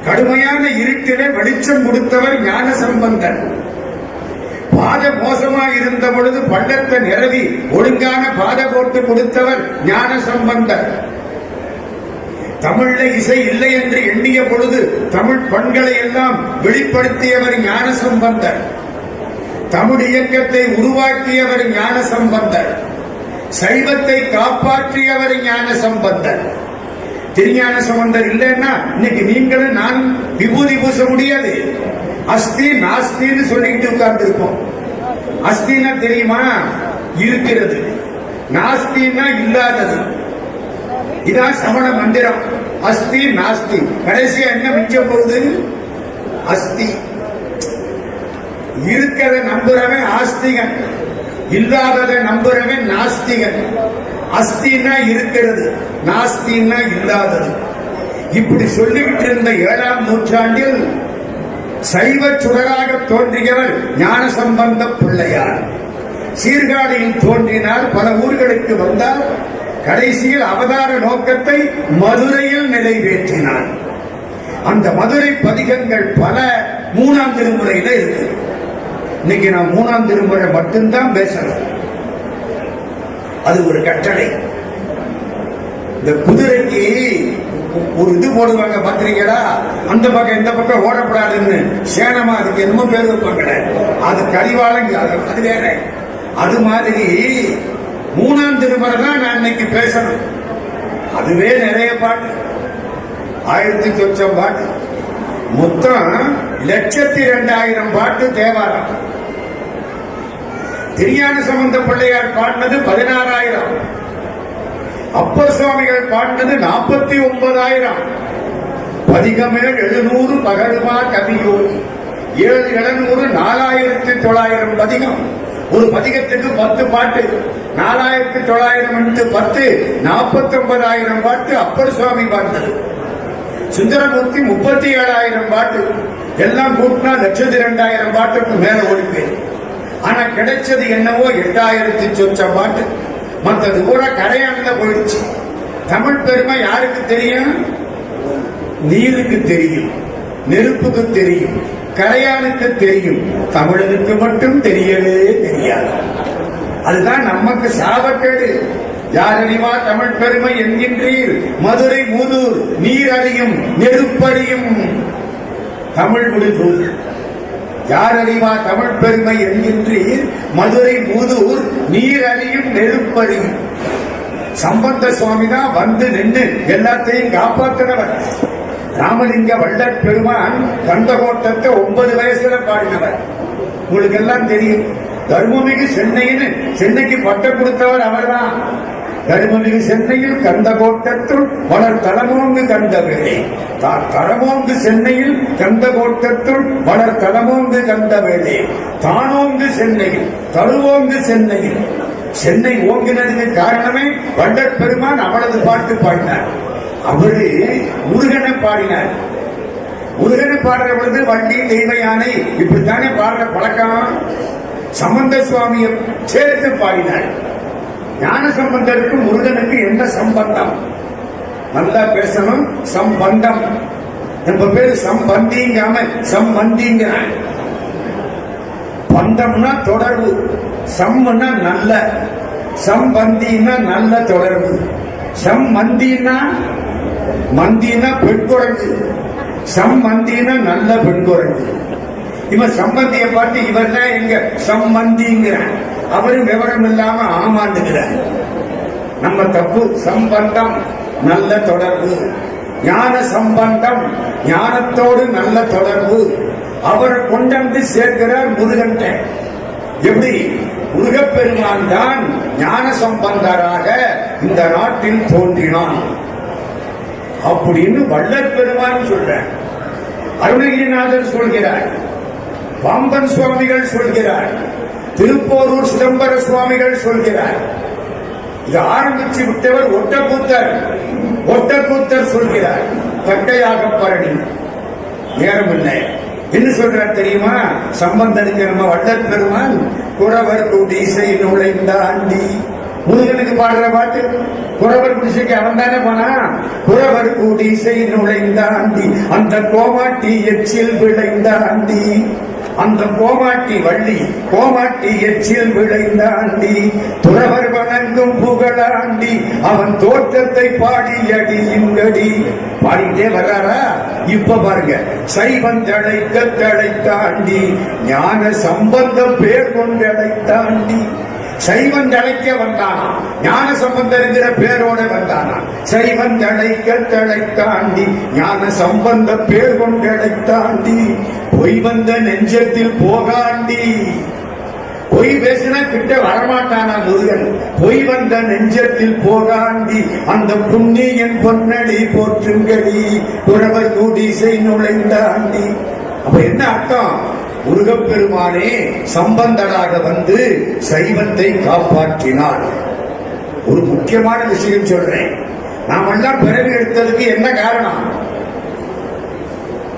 கடுமையான இருட்டிலே வெளிச்சம் கொடுத்தவர் ஞான சம்பந்தர். பாத மோசமாக இருந்த பொழுது பள்ளத்தை நிரவி ஒழுங்கான பாத போட்டு கொடுத்தவர் ஞான சம்பந்தர். தமிழ்ல இசை இல்லை என்று எண்ணிய பொழுது தமிழ் பண்களை எல்லாம் வெளிப்படுத்தியவர் ஞான சம்பந்தர். தமிழ் இயக்கத்தை உருவாக்கியவர் ஞான சம்பந்தர். சைவத்தை காப்பாற்றியவர் ஞான சம்பந்தர். திருஞான சம்பந்தர் இல்லைன்னா இன்னைக்கு நீங்களும் நான் விபூதி பூச முடியாது. அஸ்தி நாஸ்தின்னு சொல்லிட்டு உட்கார்ந்து இருப்போம். அஸ்தினா தெரியுமா? இருக்கிறது. நாஸ்தினா இல்லாதது. இதான் சமண மந்திரம். அஸ்தி நாஸ்தி. கடைசியா என்ன மிச்ச போகுது? அஸ்தி. இருக்கிறத நம்புறவன் ஆஸ்திகன், இல்லாததை நம்புறவன் நாஸ்திகன். அஸ்தினா இருக்கிறது, நாஸ்தினா இல்லாதது. இப்படி சொல்லிவிட்டு இருந்த 7ஆம் நூற்றாண்டில் சைவ சுடராக தோன்றியவர் ஞான சம்பந்த பிள்ளையார். சீர்காழியில் தோன்றினார், பல ஊர்களுக்கு வந்தார். கடைசியில் அவதார நோக்கத்தை மதுரையில் நிறைவேற்றினார். அந்த மதுரை பதிகங்கள் பல 3ஆம் திருமுறையில இருக்கு. இன்னைக்கு நான் 3ஆம் திருமுறை மட்டும்தான் பேசணும். அது ஒரு கட்டளை. இந்த குதிரைக்கு ஒரு இது போடுவாங்க பத்திரிகைடா, அந்த பக்கம் இந்த பக்கம் ஓடப்படாதுன்னு. சேனமா அதுக்கு என்னமோ பேர் வைப்பாங்க, அது கரிவாளங்க, அது வேற. அது மாதிரி 3ஆம் திருமுறை தான் நான் இன்னைக்கு பேசணும். அதுவே நிறைய பாட்டு, 1000 சொச்சம் பாட்டு, மொத்தம் 1,02,000 பாட்டு தேவாரம். திருஞான சம்பந்த பிள்ளையார் பாடினது 16,000. அப்பர் சுவாமிகள் பாடினது 49,000. பதிகமேல் 700 பகருமா கவியோகி 7,700 4,900 பதிகம். ஒரு பதிகத்துக்கு 10 பாட்டு. 4,900 10 49,000 பாட்டு அப்பர் சுவாமி பாடினது. சுந்தரமூர்த்தி 37,000 பாட்டு. எல்லாம் கூட்டினா 1,02,000 பாட்டுக்கு மேல ஓடிப்பேன். ஆனா கிடைச்சது என்னவோ 8,000 சொச்சம் பாட்டு. மற்றது கூட கரையானத போயிடுச்சு. தமிழ் பெருமை யாருக்கு தெரியும்? நீருக்கு தெரியும், நெருப்புக்கு தெரியும், கரையானுக்கு தெரியும். தமிழனுக்கு மட்டும் தெரியவே தெரியாது. அதுதான் நமக்கு சாபக்கேடு. யாரறிவா தமிழ் பெருமை என்கின்றீர், மதுரை மூதூர் நீர் அறியும் நெருப்பறியும். தமிழ் முடிதூர். யாரறிவா தமிழ் பெருமை என்கின்றீர், மதுரை மூதூர் நீர் அறியும் நெருப்பறியும். சம்பந்த சுவாமி தான் வந்து நின்று எல்லாத்தையும் காப்பாற்றினவர். ராமலிங்க வள்ளற் பெருமான் கந்தகோட்டத்தை 9 வயசுல பாடினவர். உங்களுக்கு எல்லாம் தெரியும். தர்மமிகு சென்னைக்கு பட்டம் கொடுத்தவர் அவர்தான். தர்மமிகு சென்னையில் கந்தகோட்டத்துள் வளர் தலமோங்கு கந்தவேளே. தலமோங்கு சென்னையில் கந்தகோட்டத்துள் வளர் தலமோங்கு கந்தவேளே. தானோங்கு சென்னையில் தருவோங்கு சென்னையில். சென்னை ஓங்கினதுக்கு காரணமே வள்ளற் பெருமான் அவளது பாட்டு பாடினார். அவரு முருகனை பாடினார். முருகனை பாடுற பொழுது வண்டி தெய்வ யானை இப்படித்தானே பாடுற பழக்கம். சம்பந்த சுவாமியை சேர்த்து பாடினார். ஞான சம்பந்தருக்கு முருகனுக்கு என்ன சம்பந்தம்? நல்லா பேசணும். சம்பந்தம். நம்ம பேரு சம்பந்திங்காம சம்பந்திங்க. பந்தம்னா தொடர்பு, சம்னா நல்ல, சம்பந்தினா நல்ல தொடர்பு. சம்மந்தினா மந்தினா பெண்குரங்கு, சம்மந்தினா நல்ல பெண்குரங்கு. இவன் சம்பந்திய பார்த்து இவர் தான் எங்க சம்பந்திங்கிறான். அவரும் விவரம் இல்லாம ஆமாண்டுகிறார். நம்ம தப்பு. சம்பந்தம் நல்ல தொடர்பு. ஞான சம்பந்தம் ஞானத்தோடு நல்ல தொடர்பு. அவரை கொண்டு சேர்க்கிறார் முருகன். எப்படி? முருகப்பெருமான் தான் ஞான சம்பந்தராக இந்த நாட்டில் தோன்றினான் அப்படின்னு வள்ளற் பெருமான் சொல்ற. அருணகிரிநாதர் சொல்கிறார், பாம்பன் சுவாமிகள் சொல்கிறார், திருப்போரூர் சிதம்பர சுவாமிகள் சொல்கிறார். இது ஆரம்பிச்சு விட்டவர் ஒட்டக்கூத்தர் சொல்கிறார். கட்டையாக பரணி. நேரம் இல்லை. என்ன சொல்றார் தெரியுமா? சம்பந்தனுக்கு நம்ம வள்ளற் பெருமான் குறவர் குடிசை நுழைந்த ஆண்டி. முருகனுக்கு பாடுற பாட்டு குறவர் குடிசைக்கு அவன் தானே போனா. குறவர் குடிசை நுழைந்தாண்டி அந்த கோமாட்டி எச்சில் விளைந்தாண்டி, அந்த கோமாட்டி வள்ளி கோமாட்டி எச்சில் விளைந்தாண்டி, துறவர் வணங்கும் புகழாண்டி அவன் தோற்றத்தை பாடி அடியுங்கடி. பாடிட்டே வர்றாரா? இப்ப பாருங்க, சைவன் தழைக்க தழைத்தாண்டி ஞான சம்பந்தம் பேர் கொண்டழைத்தாண்டி. சைவன் தழைக்க வந்தானா, ஞான சம்பந்தங்கிற பேரோட வந்தானா. சைவன் தழைக்க தழைத்தாண்டி ஞான சம்பந்த பேர் கொண்டழைத்தாண்டி, பொய் வந்த நெஞ்சத்தில் போகாண்டி. பொய் பேசினா கிட்ட வரமாட்டானா முருகன். பொய் வந்த நெஞ்சத்தில் போகாண்டி அந்த புண்ணியன் பொன்னடி போற்றுங்கடி, குறவர் குடிசை நுழைந்தாண்டி. அப்ப என்ன அர்த்தம்? முருகப்பெருமானே சம்பந்தனாக வந்து சைவத்தை காப்பாற்றினார். ஒரு முக்கியமான விஷயம் சொல்றேன். நாம் எல்லாம் பிறவி எடுத்ததுக்கு என்ன காரணம்?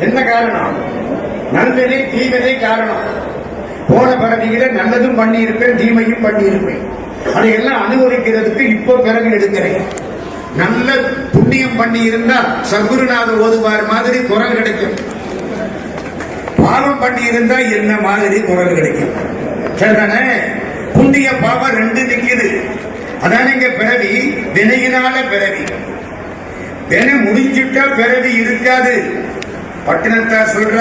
என்ன காரணம்? நல்வினை தீவினை காரணம். போன பிறவியில நல்லதும் பண்ணி இருப்பேன், தீமையும் பண்ணி இருப்பேன். அதையெல்லாம் அனுபவிக்கிறதுக்கு இப்ப பிறவி எடுக்கிறேன். நல்ல புண்ணியம் பண்ணி இருந்தா சத்குருநாதர் ஓதுவார் மாதிரி குரல் கிடைக்கும். பாவம் பண்ணி இருந்தா என்ன மாதிரி குரல் கிடைக்கும். சரிதானே? புண்ணிய பாவம் ரெண்டு நிக்குது. அதான் இங்க பிறவி. வினையினால பிறவி. வினை முடிஞ்சிட்டா பிறவி இருக்காது. பட்டினத்தார் சொல்ற,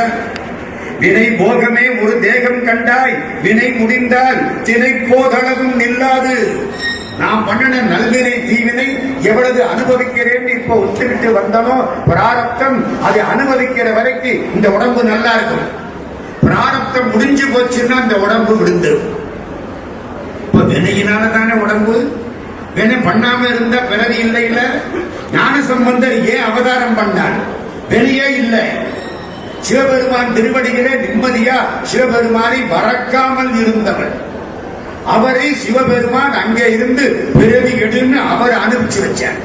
வினை போகமே ஒரு தேகம் கண்டாய், வினை முடிந்தால் தினை போதளவும் நில்லாது. நாம் பண்ணின நல்வினை தீவினை எவ்வளவு அனுபவிக்கிறேன் இப்ப ஒத்துக்கிட்டு வந்தனோ பிராரப்தம், அதை அனுபவிக்கிற வரைக்கும் இந்த உடம்பு நல்லா இருக்கும். பிராரப்தம் முடிஞ்சு போச்சுன்னா இந்த உடம்பு விழுந்துடும். இப்ப வினையினால தானே உடம்பு. வினை பண்ணாம இருந்த பிறவி இல்லை. இல்ல ஞான சம்பந்தர் ஏன் அவதாரம் பண்ணார்? வினையே இல்லை. சிவபெருமான் திருவடிகளே நிம்மதியா சிவபெருமானை மறக்காமல் இருந்தவர். அவரை சிவபெருமான் அங்கே இருந்து பிறவி எடுன்னு அவர் அனுப்பிச்சு வச்சார்.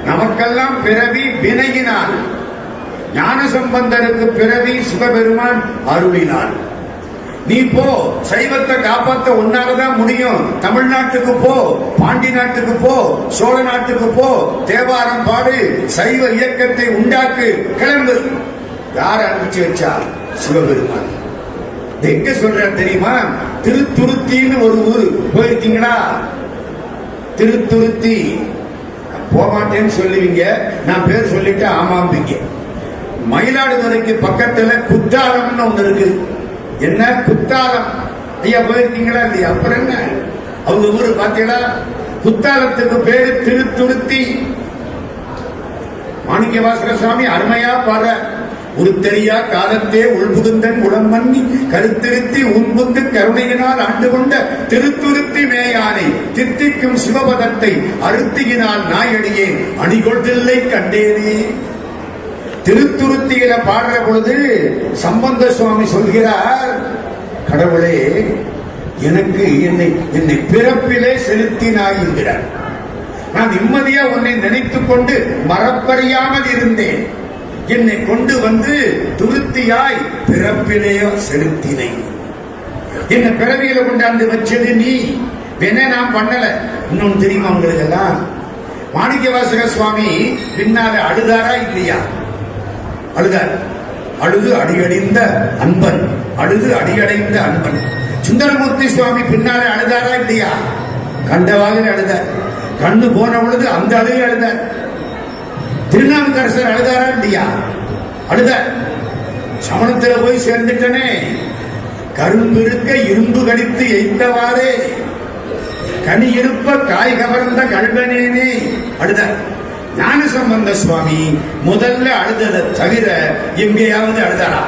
நமக்கெல்லாம் பிறவி வினையினால். ஞான சம்பந்தருக்கு பிறவி சிவபெருமான் அருளினார். நீ போ, சைவத்தை காப்பாற்ற உன்னாலதான் முடியும். தமிழ்நாட்டுக்கு போ, பாண்டி நாட்டுக்கு போ, சோழ நாட்டுக்கு போ, தேவாரம் பாடு, சைவ இயக்கத்தை உண்டாக்கு, கிளம்பு. யார் அனுப்பிச்சு வச்சா? சிவபெருமான். எங்க சொல்ற தெரியுமா? திருத்துருத்தின்னு ஒரு ஊரு போயிருக்கீங்களா? திருத்துருத்தி. போமாட்டேன்னு சொல்லுவீங்க, நான் பேர் சொல்லிட்டு ஆமாம்பிங்க. மயிலாடுதுறைக்கு பக்கத்துல குத்தாலம்னு ஒண்ணு இருக்கு. என்ன குத்தாலம்? ஐயா போயிருக்கீங்களா இல்லையா? அப்புறம் என்ன அவங்க ஊரு பாத்தீங்களா? குத்தாலத்துக்கு பேரு திருத்துருத்தி. மாணிக்கவாசக சுவாமி அருமையா பாடுற, உருத்தெரியா காலத்தே உள்புகுந்தன் உடம்பண்ணி கருத்திருத்தி உன்புந்து கருணையினால் ஆண்டு கொண்ட திருத்துருத்தி மேயானை தித்திக்கும் சிவபதத்தை அறுத்தியினால் நாயடியே அணிகொள்தில்லை கண்டேனே. திருத்துருத்தியில பாடுற பொழுது சம்பந்த சுவாமி சொல்கிறார், கடவுளே எனக்கு என்னை பிறப்பிலே செலுத்தினாய் என்கிறார். நான் நிம்மதியா உன்னை நினைத்துக் கொண்டு மறப்பறியாமல் இருந்தேன். என்னை கொண்டு வந்து துருத்தியாய் பிறப்பிலேயோ செலுத்தினை. என்ன பிறவியில கொண்டாந்து வச்சது நீ. வேணா நான் பண்ணல. இன்னொன்னு தெரியுமா உங்களுக்கு எல்லாம்? மாணிக்கவாசக சுவாமி பின்னால அழுதாரா இல்லையா? அழுதார். அழுது அடியடைந்த அன்பன். அழுது அடியடைந்த அன்பன். சுந்தரமூர்த்தி சுவாமி பின்னால அழுதாரா இல்லையா? கண்டவாக அழுதார். கண்ணு போன பொழுது அந்த அழுகை அழுதார். திருநாவுக்கரசர் அழுதாரா இல்லையா? அழுதார். சமணத்துல போய் சேர்ந்துட்டனே, கரும்பு இருக்க இரும்பு கடித்து எய்த்தவாறே, கனி இருப்ப காய் கவர்ந்த கல்வனேனே அழுதார். ஞானசம்பந்த சுவாமி முதல்ல அழுததை தவிர எங்கேயாவது அழுதாரா?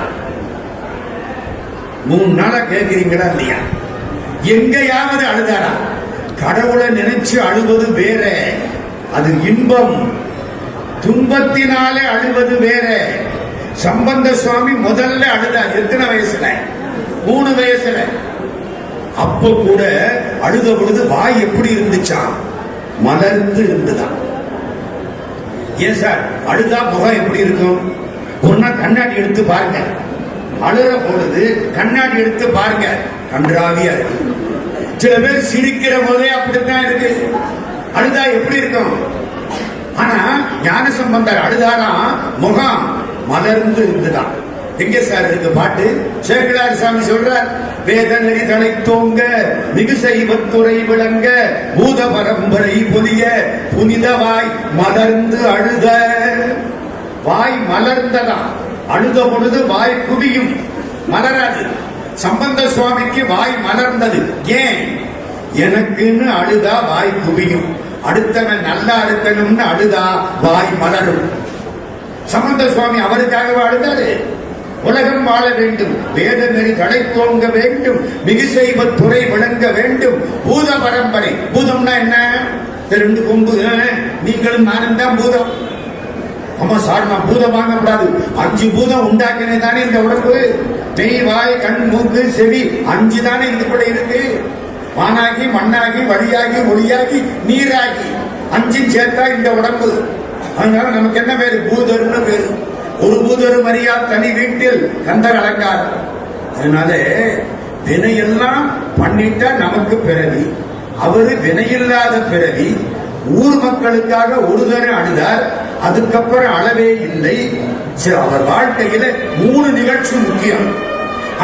3 நாளா கேட்கிறீங்களா இல்லையா? எங்கேயாவது அழுதாரா? கடவுளை நினைச்சு அழுவது வேற, அது இன்பம். துன்பத்தினாலே அழுவது வேற. சம்பந்த சுவாமி முதல்ல அழுதார். எத்தனை வயசுல? 3 வயசுல. அப்ப கூட அழுத பொழுது வாய் எப்படி இருந்துச்சான்? மலர்ந்து இருந்துதான். ஏன் சார் அழுதா முகம் எப்படி இருக்கும்? ஒரு நாள் கண்ணாடி எடுத்து பாருங்க. அழுற பொழுது கண்ணாடி எடுத்து பாருங்க, கன்றாவியா இருக்கு. சில பேர் சிரிக்கிற போதே அப்படித்தான் இருக்கு. அழுதா எப்படி இருக்கும்? ஆனா ஞானசம்பந்தர் அழுதாராம், முகம் மலர்ந்து இருந்துதான். எங்க சார் இருக்கு பாட்டு? சேக்கிழார் சாமி சொல்றார், வேதநெறி தலை தோங்க மிகு செய்வத்துறை விளங்க பூத பரம்பரை பொலிய புனிதவாய் மலர்ந்து அழுத. வாய் மலர்ந்ததாம். அழுத பொழுது வாய் குவியும், மலராது. சம்பந்த சுவாமிக்கு வாய் மலர்ந்தது. ஏன்? எனக்குன்னு அழுதா வாய் குவியும், அடுத்தவன் நல்லா இருக்கணும்னு அழுதா வாய் மலரும். சம்பந்த சுவாமி அவருக்காக அழுதாரு. உலகம் வாழ வேண்டும், வேத நெறி தடை தோங்க வேண்டும், மிகு செய்வ துறை விளங்க வேண்டும், பூத பரம்பரை. பூதம்னா என்ன? ரெண்டு கொம்பு, நீங்களும் நானும் தான் பூதம். ஆமா சார், நான் பூதம் வாங்கக்கூடாது. 5 பூதம் உண்டாக்கினே தானே இந்த உடம்பு. மெய், வாய், கண், மூக்கு, செவி 5 தானே இதுக்குள்ள இருக்கு. வானாகி மண்ணாகி வழியாகி ஒளியாகி நீராகி 5 சேர்த்தா இந்த உடம்பு. அதனால நமக்கு என்ன பேரு? பூதர்னு பேரு. ஒரு பூதரும் அறியா தனி வீட்டில் கந்தர் அலங்காரம். அதனால வினையெல்லாம் பண்ணிட்டா நமக்கு பிறவி. அவரு வினையில்லாத பிறவி. ஊர் மக்களுக்காக ஒரு தரம் அழுதார், அதுக்கப்புறம் அளவே இல்லை. அவர் வாழ்க்கையில 3 நிகழ்ச்சி முக்கியம்.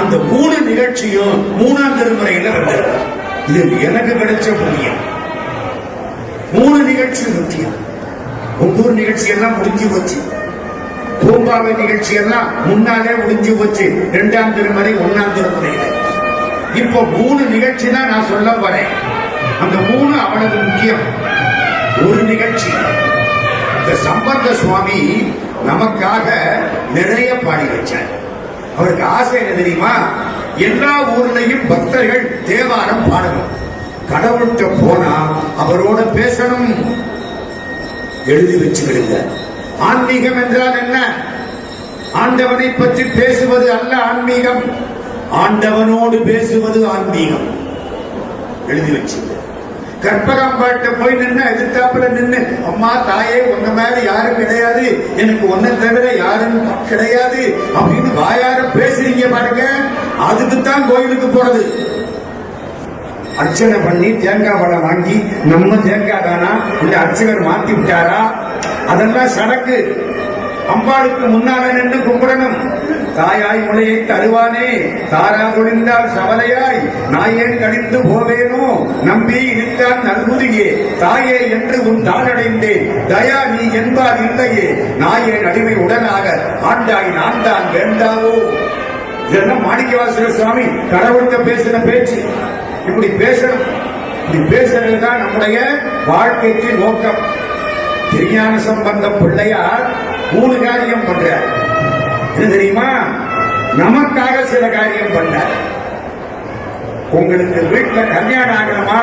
அந்த 3 நிகழ்ச்சியும் 3ஆம் திருமுறையில வந்தது. இது எனக்கு கிடைச்ச புண்ணியம். 3 நிகழ்ச்சி முக்கியம். ஒவ்வொரு நிகழ்ச்சி எல்லாம் முடிஞ்சு போச்சு. பூம்பாவை நிகழ்ச்சி எல்லாம் முன்னாலே முடிஞ்சு போச்சு 2ஆம் திருமுறை 1ஆம் திருமுறையில. இப்ப 3 நிகழ்ச்சி தான் நான் சொல்ல வரேன். அந்த 3 அவ்வளவு முக்கியம். ஒரு நிகழ்ச்சி, இந்த சம்பந்த சுவாமி நமக்காக நிறைய பாடி வச்சார். அவருக்கு ஆசை என்ன தெரியுமா? எல்லா ஊர்லயும் பக்தர்கள் தேவாரம் பாடணும். கடவுள்கிட்ட போனா அவரோட பேசணும். எழுதி வச்சுக்கிடுங்க. ஆன்மீகம் என்றால் என்ன? ஆண்டவனை பற்றி பேசுவது அல்ல ஆன்மீகம், ஆண்டவனோடு பேசுவது ஆன்மீகம். எழுதி வச்சு கற்பகாம்பாட்ட போய் நின்று எதிர்த்தாப்புல நின்று, அம்மா தாயே உங்க மேல யாரும் கிடையாது, எனக்கு ஒன்ன தவிர யாரும் கிடையாது அப்படின்னு வாயார பேசுறீங்க பாருங்க. அதுக்குத்தான் கோயிலுக்கு போறது. அர்ச்சனை பண்ணி தேங்காய் பழம் வாங்கி, நம்ம தேங்காய் தானா இல்ல அர்ச்சகர் மாத்தி விட்டாரா, அதெல்லாம் சடக்கு. அம்பாளுக்கு முன்னால நின்று கும்பிடணும். தாயாய் முளையை தருவானே, தாரா குடிந்தால் சவலையாய் நாயேன் கடிந்து போவேனோ, நம்பி நிற்கான் நல்குதியே தாயே என்று உன் தானடைந்தேன், தயா நீ என்பார் இல்லையே, நாயேன் அடிமை உடனாக ஆண்டாய் நான் தான் வேண்டாவோ. இதெல்லாம் மாணிக்கவாசகர் சுவாமி கடவுள்கிட்ட பேசின பேச்சு. இப்படி பேசணும். இப்படி பேசுறதுதான் நம்முடைய வாழ்க்கைக்கு நோக்கம். திருஞான சம்பந்த பிள்ளையார் 3 காரியம் பண்றார். என்ன தெரியுமா? நமக்காக சில காரியம் பண்றார். உங்களுக்கு வீட்டுல கல்யாணம் ஆகணுமா?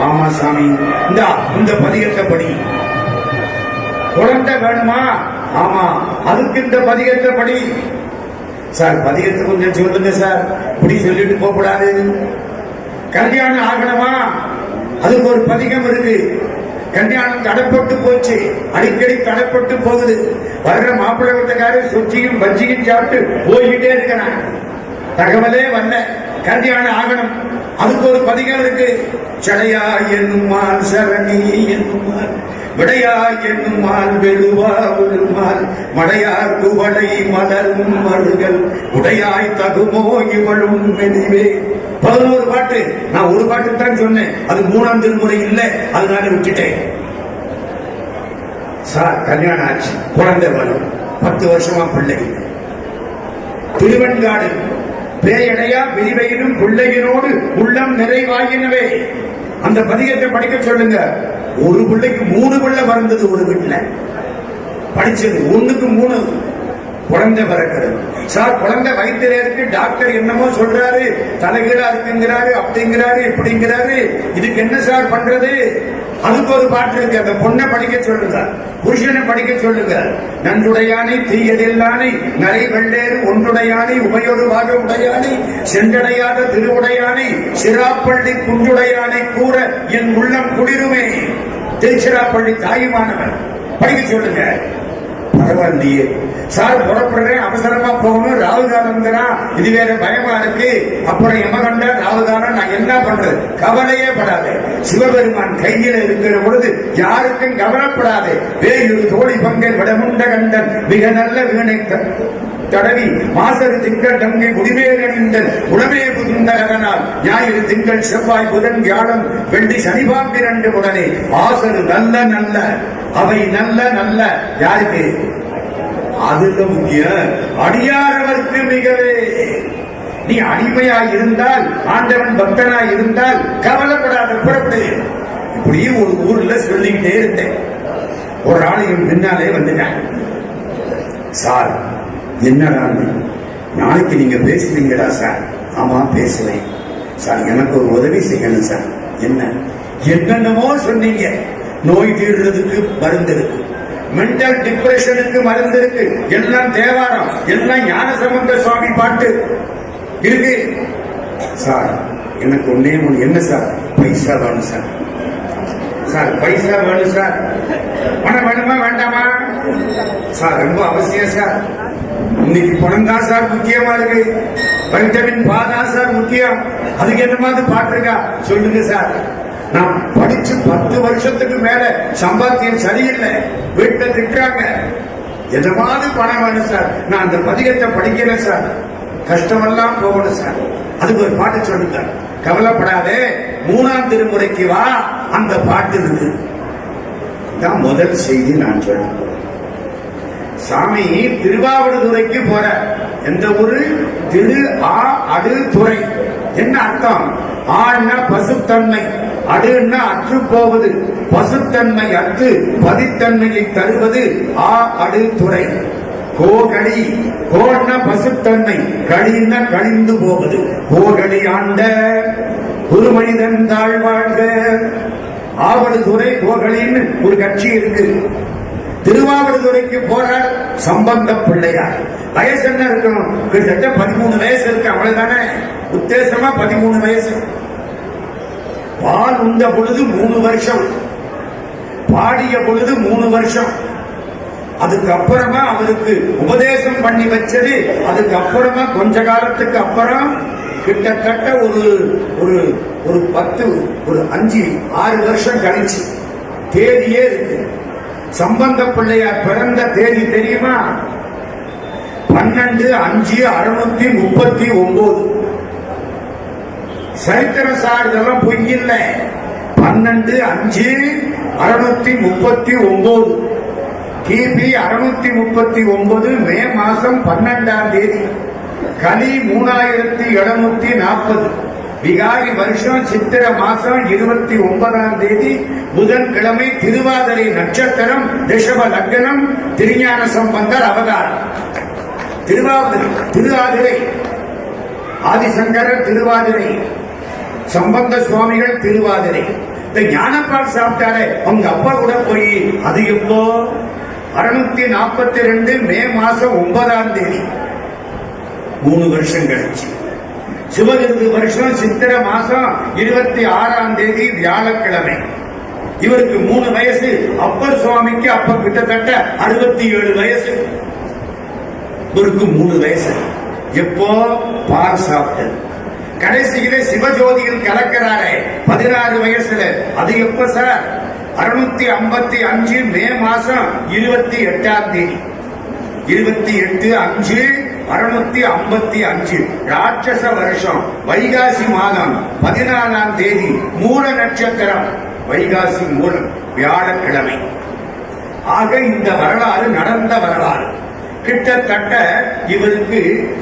ஆமா சாமி, இந்த பதிகத்தை படி. குழந்தை வேணுமா? ஆமா, அதுக்கு இந்த பதிகத்தை படி. சார் பதிகத்தை கொஞ்சம் சொல்லுங்க சார், இப்படி சொல்லிட்டு போகக்கூடாது. கல்யாணம் ஆகணுமா? அதுக்கு ஒரு பதிகம் இருக்கு. கல்யாணம் தடைப்பட்டு போச்சு, அடிக்கடி தடைப்பட்டு போகுது. வர்ற மாப்பிள்ளை வீட்டுக்காரர் சொச்சியும் பஜ்ஜியும் சாப்பிட்டு போய்கிட்டே இருக்கிறான். தகவலே வந்த கல்யாணம் ஆகணும். அதுக்கு ஒரு பதிகம் இருக்கு. சடையா என்னுமால் சரணி என்னுமால், விடையா என்னுமால் வெளுவா விழுமால், மடையார் குவளை மலரும் மருகள் உடையாய் தகுமோ இவளும் மெலிவே. 11 பாட்டு. நான் ஒரு பாட்டு தான் சொன்னேன், அது 3ஆம் திருமுறை இல்லை, அதனால விட்டுட்டேன். சார் கல்யாணம் ஆச்சு, குழந்தை வரும், 10 வருஷமா பிள்ளை. திருவெண்காடு பேயடையா விரிவையிலும் பிள்ளையினோடு உள்ளம் நிறைவாயினவே. அந்த பதிகத்தை படிக்க சொல்லுங்க. ஒரு பிள்ளைக்கு 3 பிள்ளை பிறந்தது ஒரு வீட்டுல. படிச்சது 1க்கு 3 குழந்தை பிறக்கிறது. சார் குழந்தை வயிற்றுல இருக்கு, டாக்டர் என்னமோ சொல்றாரு, தலைகீழா இருக்குங்கிறாரு, அப்படிங்கிறாரு, இப்படிங்கிறாரு. இதுக்கு என்ன சார் பண்றது? அதுக்கு ஒரு பாட்டு இருக்கு. அந்த பொண்ணை படிக்க சொல்லுங்க, புருஷனை படிக்க சொல்லுங்க. நன்றுடையானை தீயதில்லானை நரை வெள்ளேறு ஒன்றுடையானை உமையொருவாக உடையானை சென்றடையாத திருவுடையானை சிராப்பள்ளி குன்றுடையானை கூற என் உள்ளம் குளிருமே. திருச்சிராப்பள்ளி தாயுமானவன் படிக்க சொல்லுங்க. பரவாயில்லையே சார், புறப்படுறேன், அவசரமா போகணும், ராகுகாலம் வந்துறான், இது வேற பயமா இருக்கு, அப்புறம் யமகண்ட ராவதான நான் என்ன பண்றது? கவலையே படாது. சிவபெருமான் கையில இருக்கிற பொழுது யாருக்கும் கவலைப்படாது. வேறு தோழி பங்கன் விடமுண்ட கண்டன் மிக நல்ல வீணை தடவி மாசரு திங்கள் தங்கை முடிவேகணிந்தன் உடமே புதுந்தகனால் ஞாயிறு திங்கள் செவ்வாய் புதன் வியாழம் வெள்ளி சனிபாம்பிரண்டு உடனே ஆசரு நல்ல நல்ல அவை நல்ல நல்ல யாருக்கு? அதுக்கு முக்கியம் அடியாரவர்க்கு மிகவே. நீ அடிமையாய் இருந்தால், ஆண்டவன் பக்தனாய் இருந்தால் கவலைப்படாத, புறப்படு. இப்படியே ஒரு ஊர்ல சொல்லிக்கிட்டே இருந்தேன். ஒரு ஆள் என் பின்னாலே வந்துட்டான். சார், என்னடா நாளைக்கு நீங்க பேசுவீங்களா சார்? ஆமா பேசுவேன் சார். எனக்கு ஒரு உதவி செய்யணும் சார். என்ன? என்னென்னமோ சொன்னீங்க. நோய் தீர்றதுக்கு மருந்து இருக்கு, மென்டல் டிப்ரெஷனுக்கு மருந்து இருக்கு, எல்லாம் தேவாரம், எல்லாம் ஞானசம்பந்த சுவாமி பாட்டு இருக்கு சார். எனக்கு ஒன்னே ஒண்ணு, என்ன சார்? பைசா வேணும் சார். சார் பைசா வேணும் சார். பணம் வேணுமா வேண்டாமா சார்? ரொம்ப அவசியம் சார். இன்னைக்கு பணம் தான் சார் முக்கியமா இருக்கு. வைட்டமின் தான் சார் முக்கியம். அதுக்கு என்ன மாதிரி பாட்டு இருக்கா சொல்லுங்க சார். நான் படிச்சு 10 வருஷத்துக்கு மேல சம்பாத்தியம் சரியில்லை, வீட்டுல திட்டுறாங்க. எதமாவது பணம் வேணும் சார். நான் அந்த பதிகத்தை படிக்கிறேன் சார், கஷ்டமெல்லாம் போகணும் சார். அதுக்கு ஒரு பாட்டு சொல்லுங்க. கவலைப்படாதே, 3ஆம் திருமுறைக்கு வா, அந்த பாட்டு இருக்கு. தான் முதல் செய்தி நான் சொல்றேன். சாமி திருவாவடுதுறைக்கு போற. எந்த ஊரு? திரு ஆ அடு துறை. என்ன அர்த்தம்? ஆன்னா பசுத்தன்மை, அடுன்னா அற்று போவது, பசுத்தன்மை அற்று பதித்தன்மையை தருவது ஆ அடு துறை. கோகலி, கோன்னா பசுத்தன்மை, களின்னா கழிந்து போவது. கோகலி ஆண்ட ஒரு மனிதன் தாழ்வாழ்க. ஆவடுதுறை கோகலின்னு ஒரு கட்சி இருக்கு. திருவாவடுதுறைக்கு போறார் சம்பந்த பிள்ளையார். வயசு என்ன இருக்கணும்? கிட்டத்தட்ட 13 வயசு இருக்கு, அவ்வளவுதானே. உத்தேசமா 13 வயசு. பால் உண்ட பொழுது 3 வருஷம், பாடிய பொழுது 3 வருஷம். அதுக்கப்புறமா அவருக்கு உபதேசம் பண்ணி வச்சது. அதுக்கப்புறமா கொஞ்ச காலத்துக்கு அப்புறம் கிட்டத்தட்ட ஒரு 10 ஒரு 5-6 வருஷம் கழிச்சு தேதியே இருக்கு. சம்பந்த பிள்ளையார் பிறந்த தேதி தெரியுமா? 12/5/639. சரித்திரம் சார், இதெல்லாம் பொய் இல்லை. 12/5/639. கிபி 639 மே மாசம் 12ஆம் தேதி. கலி 3740. விகாரி வருஷம் சித்திர மாசம் 29ஆம் தேதி புதன்கிழமை. திருவாதிரை நட்சத்திரம், ரிஷப லக்னம், திருஞான சம்பந்தர் அவதாரம். திருவாதிரை ஆதிசங்கரர் திருவாதிரை, சம்பந்த சுவாமிகள் திருவாதிரை. இந்த ஞானப்பால் சாப்பிட்டாரே அவங்க அப்பா கூட போய் அது எப்போ? 642 மே மாசம் 9ஆம் தேதி, 3 வருஷம் கழிச்சு. சிவகிருது வருஷம் சித்திர மாசம் 26ஆம் தேதி வியாழக்கிழமை. இவருக்கு 3 வயசு. அப்பர் சுவாமிக்கு அப்ப கிட்டத்தட்ட 67 வயசு. இவருக்கு 3 வயசு. எப்போ? பால் சாப்பிட்டு. கடைசியில சிவஜோதியில் கலக்கிறாரே 16 வயசுல. அது எப்ப சார்? 655 மே மாசம் 28ஆம் தேதி. 28/5/655 ராட்சச வருஷம் வைகாசி மாதம் 14ஆம் தேதி. மூல நட்சத்திரம், வைகாசி மூலம், வியாழக்கிழமை. ஆக இந்த வரலாறு நடந்த வரலாறு. கிட்டத்தட்ட இவருக்கு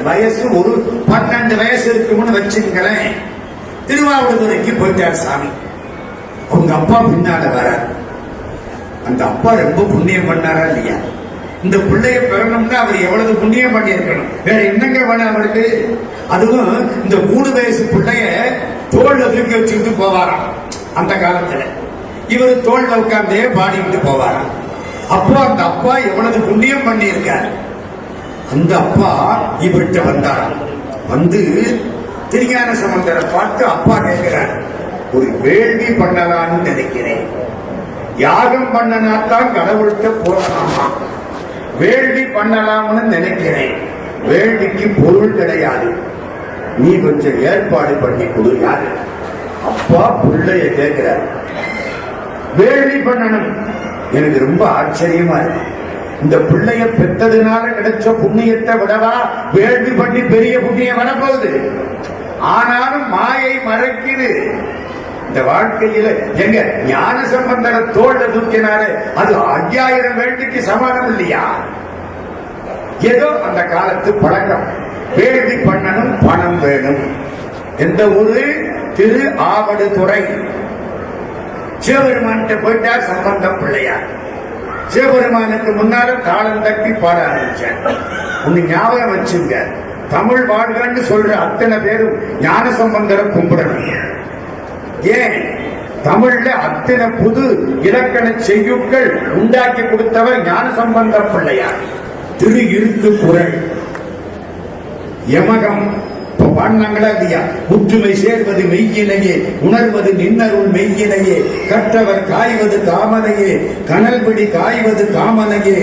வயசு ஒரு 12 வயசு இருக்கும்னு வச்சுங்களேன். திருவாவடுதுறைக்கு போயிட்டார் சாமி. அவங்க அப்பா பின்னால வர. அந்த அப்பா ரொம்ப புண்ணியம் பண்ணாரா இல்லையா? இந்த பிள்ளைய பெறணும்னா அவர் எவ்வளவு புண்ணியம் பண்ணி இருக்கணும். வேற என்னங்க வேணும் அவருக்கு? அதுவும் இந்த 3 வயசு பிள்ளைய தோல்ல தூக்கி வச்சுக்கிட்டு போவாராம் அந்த காலத்துல. இவர் தோல்ல உட்கார்ந்தே பாடிக்கிட்டு போவாராம். அப்போ அந்த அப்பா எவ்வளவு புண்ணியம் பண்ணி இருக்கார். அந்த அப்பா இவர்கிட்ட வந்தாராம். வந்து திருஞான சம்பந்தரை பார்த்து அப்பா கேட்கிறார், ஒரு வேள்வி பண்ணலான்னு நினைக்கிறேன். யாகம் பண்ணனாத்தான் கடவுள்கிட்ட போகலாமா? வேள்வி பண்ணலாம்னு நினைக்கிறேன். வேள்விக்கு பொருள் கிடையாது, நீ கொஞ்சம் ஏற்பாடு பண்ணி கொடு. யாரு? அப்பா பிள்ளைய கேட்கிறார், வேள்வி பண்ணணும். எனக்கு ரொம்ப ஆச்சரியமா இருக்கு. இந்த பிள்ளைய பெற்றதுனால கிடைச்ச புண்ணியத்தை விடவா வேள்வி பண்ணி பெரிய புண்ணியம் வரப்போகுது? ஆனாலும் மாயை மறைக்குது. இந்த வாழ்க்கையில எங்க ஞான சம்பந்தர தோல்ல தூக்கினாரு, அது 5000 வேள்விக்கு சமானம் இல்லையா? ஏதோ அந்த காலத்து பழக்கம். வேள்வி பண்ணணும், பணம் வேணும். எந்த ஊரு? திரு ஆவடுதுறை. சிவபெருமான்கிட்ட போயிட்டார் சம்பந்த பிள்ளையார். சிவபெருமானுக்கு முன்னால தாளம் தட்டி பாட ஆரம்பிச்சார். ஒன்னு ஞாபகம் வச்சுங்க, தமிழ் வாழ்கன்னு சொல்ற அத்தனை பேரும் ஞான சம்பந்தரை கும்பிடணும். ஏன்? தமிழ்ல அத்தனை புது இலக்கண செய்யுட்கள் உண்டாக்கி கொடுத்தவர் ஞான சம்பந்த பிள்ளையார். திரு இருக்கு குரல், யமகம் பாடினாங்களா இல்லையா? முற்றுமை சேர்வது மெய்யினையே, உணர்வது நின்னருள் மெய்யினையே, கற்றவர் காய்வது காமனையே, கனல்பிடி காய்வது காமனையே,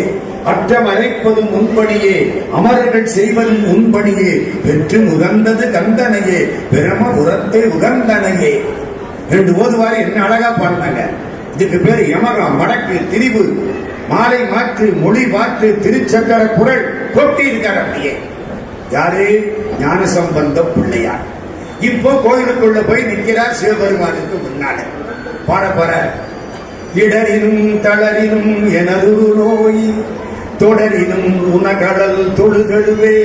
அற்றம் அரைப்பதும் உன்படியே, அமரர்கள் செய்வதும் உன்படியே, பெற்று உகந்தது கந்தனையே, பிரம உரத்தை உகந்தனையே. 2 ஓதுவாரு என்ன அழகா பாடினாங்க. இதுக்கு பேரு யமகம், வடக்கு, திரிவு, மாலை மாற்று, மொழி மாற்று, திருச்சக்கர குரல் கொட்டி இருக்கார். அப்படியே யாரு? ஞான சம்பந்த பிள்ளையார். இப்போ கோயிலுக்குள்ள போய் நிற்கிறார் சிவபெருமானுக்கு முன்னால. பாட போற, இடரினும் தளரினும் எனது நோய், தொடரினும் உனகடல் தொழுகழுவே,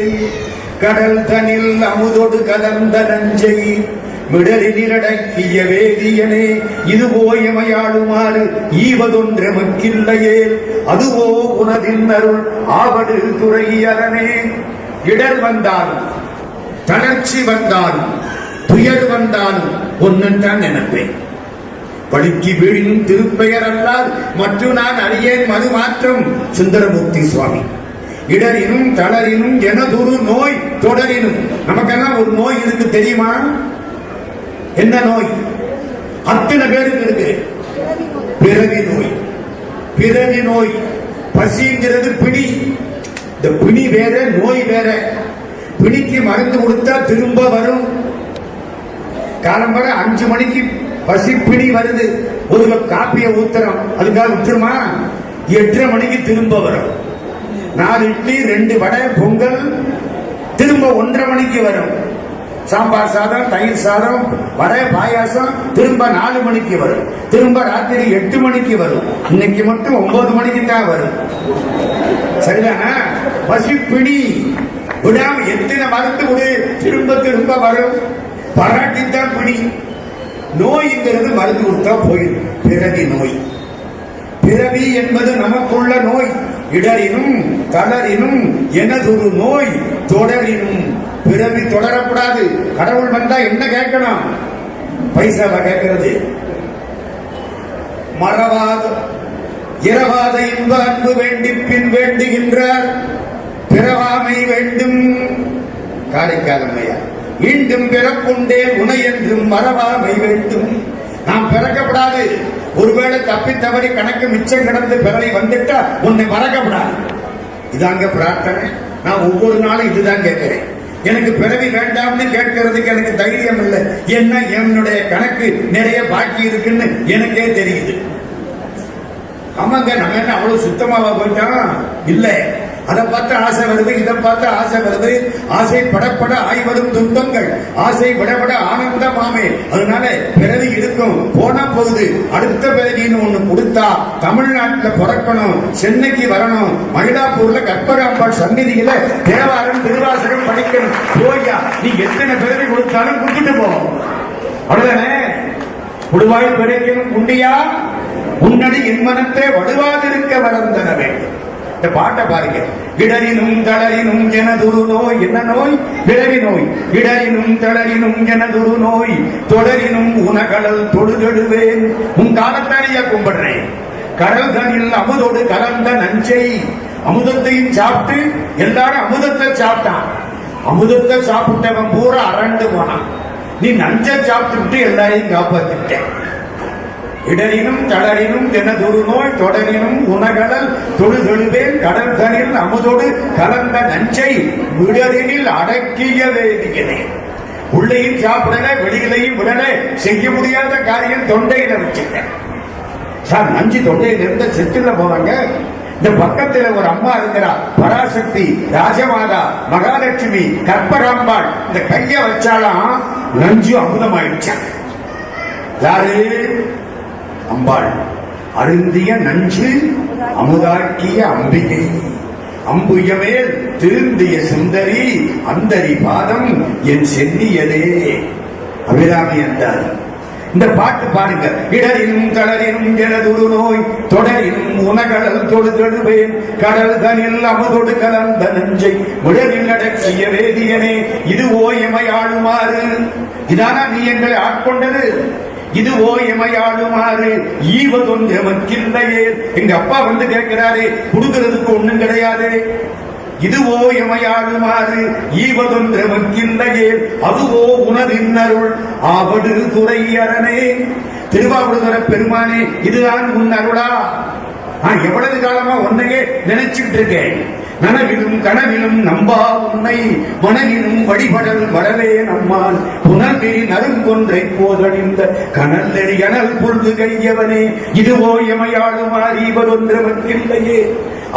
கடல் தனில் அமுதொடு கலந்த நஞ்சை, விடலினிலடக்கிய வேதியனே, இதுவோ எமையாளுமாறு ஈவதொன்றெமக்கில்லையே, அதுவோ உனதின் அருள் ஆவடு துறை அரணே. இடர் வந்தாலும், தளர்ச்சி வந்தாலும், துயர் வந்தாலும் ஒன்னுதான் நினைப்பேன், படுக்கி வீழினும் திருப்பெயர் அல்லால் மற்றும் நான் அறியேன் மது மாற்றம். சுந்தரமூர்த்தி சுவாமி. இடரினும் தளரினும் எனதொரு நோய், தொடரினும். நமக்கெல்லாம் ஒரு நோய் இருக்கு தெரியுமா? என்ன நோய்? அத்தனை பேருக்கு இருக்கு. பிறவி நோய். பிறவி நோய். பசிங்கிறது பிணி. இந்த பிணி வேற, நோய் வேற. பிணிக்கு மருந்து கொடுத்தா திரும்ப வரும். காலம்பர 5 மணிக்கு பசி பிணி வருது, ஒரு காப்பிய ஊத்துறோம், அதுக்காக விட்டுருமா? 8:30 மணிக்கு திரும்ப வரும். 4 இட்லி 2 வடை பொங்கல் திரும்ப 1:30 மணிக்கு வரும். சாம்பார் சாதம், தயிர் சாதம், வடை, பாயாசம் திரும்ப 4 மணிக்கு வரும். திரும்ப ராத்திரி 8 மணிக்கு வரும். இன்னைக்கு மட்டும் 9 மணிக்கு தான் வரும். சரிதானா? பசி பிணி விடாம எத்தனை மருந்து கொடு, திரும்ப திரும்ப வரும். பராட்டித்தான் பிணி. நோய்ங்கிறது மருந்து கொடுத்தா போயிடும். பிறவி நோய். பிறவி என்பது நமக்குள்ள நோய். இடரினும் தளரினும் எனதொரு நோய், தொடரினும். பிறவி தொடரக்கூடாது. கடவுள் வந்தா என்ன கேட்கணும்? பைசாவா கேட்கிறது? மறவாத இரவாத இன்ப அன்பு வேண்டி பின் வேண்டுகின்றார், பிறவாமை வேண்டும். காரைக்காலம்மையா, மீண்டும் பிறப்புண்டே உனை என்றும் மறவாமை வேண்டும். நாம் பிறக்கப்படாது. ஒருவேளை தப்பி தவறி கணக்கு மிச்சம் கிடந்து பிறவை வந்துட்டா உன்னை மறக்கப்படாது. இதாங்க பிரார்த்தனை. நான் ஒவ்வொரு நாளும் இதுதான் கேட்கிறேன். எனக்கு பிறவி வேண்டாம்னு கேட்கறதுக்கு எனக்கு தைரியம் இல்லை. என்ன, என்னுடைய கணக்கு நிறைய பாக்கி இருக்குன்னு எனக்கே தெரியுது. ஆமாங்க, நம்ம என்ன அவ்வளவு சுத்தமாவா போயிட்டோம்? இல்ல. அதை பார்த்து ஆசை வருது, இதை பார்த்து ஆசை வருது. ஆசை படப்பட ஆய்வதும் துன்பங்கள், ஆசை விடப்பட ஆனந்தமாமே. அதனால பிறவி இருக்கும், போனா போகுது. அடுத்த பிறவின்னு ஒண்ணு கொடுத்தா தமிழ்நாட்டில் பிறக்கணும், சென்னைக்கு வரணும், மயிலாப்பூர்ல கற்பகாம்பாள் சந்நிதியில தேவாரம் திருவாசகம் படிக்கணும். போய்யா, நீ எத்தனை பிறவி கொடுத்தாலும் கொடுத்துட்டு போ. அவ்வளவுதானே? கொடுவாய் பிறக்கணும் குண்டியா, உன்னடி என் மனத்தை வடுவாதிருக்க வளர்ந்தன வேண்டும். இந்த பாட்டை பாருங்க. இடரினும் தளரினும் எனதொரு நோய். என்ன நோய்? பிறவி நோய். இடரினும் தளரினும் எனதொரு நோய், தொடரினும் உனகடல் தொழுதெடுவேன். உன் காலத்தாரியா கும்பிடுறேன். கடல் தனில் அமுதோடு கலந்த நஞ்சை. அமுதத்தையும் சாப்பிட்டு எல்லாரும் அமுதத்தை சாப்பிட்டான். அமுதத்தை சாப்பிட்டவன் பூரா அரண்டு போனான். நீ நஞ்சை சாப்பிட்டு எல்லாரையும் காப்பாத்திட்ட. இடரினும் தளரினும் எனதொரு நோய் தொடரினும் உணகடல் தொழுதொழுவேன் கடல் தனில் அமுதோடு கலந்த நஞ்சை விடரினில் அடக்கிய வேதியனே. உள்ளையும் சாப்பிடல, வெளியிலையும் விடல, செய்ய முடியாத காரியம் தொண்டையில வச்சுட்டேன் சார். நஞ்சு தொண்டையில இருந்த செத்துல போவாங்க. இந்த பக்கத்துல ஒரு அம்மா இருக்கிறா, பராசக்தி, ராஜமாதா, மகாலட்சுமி, கற்பராம்பாள். இந்த கைய வச்சாலாம் நஞ்சு அமுதமாயிடுச்சா. யாரு? அம்பாள். அருந்திய நஞ்சு அமுதாக்கிய அம்பிகை. அம்புயமேல் திருந்திய சுந்தரி அந்தரி பாதம் என் சென்னியதே. அபிராமி என்றார். இந்த பாட்டு பாருங்க. இடரினும் தளரினும் எனதொரு நோய் தொடரினும் உணகடல் தொழுதொழுவேன் கடல் தனில் அமுதொடு கலந்த நஞ்சை உடலில் அடக்கிய வேதியனே. இதுவோ எமையாளுமாறு. இதானா நீ எங்களை ஆட்கொண்டது? இதுவோ எமையாளுமாறு ஈவதொன்று எமக்கில்லையே. எங்க அப்பா வந்து கேட்கிறாரு, கொடுக்கிறதுக்கு ஒண்ணும் கிடையாது. இதுவோ எமையாளுமாறு ஈவதொன்று எமக்கில்லையே. அதுவோ உனதின்னருள் ஆவடு துறை அரணே. திருவாவூதுர பெருமானே, இதுதான் உன் அருளா? நான் எவ்வளவு காலமா உன்னையே நினைச்சுட்டு இருக்கேன். நனவிலும் கனவிலும் நம்பா உன்னை மனவிலும் வழிபடல் வரவே நம்மால் புனர்விரி நறுங்கொன்றை போதழிந்த கனல்லெறி அனல் பொழுது கையவனே. இதுவோ எமையாளுமாறு ஈவதொன்றவர்க்கில்லையே.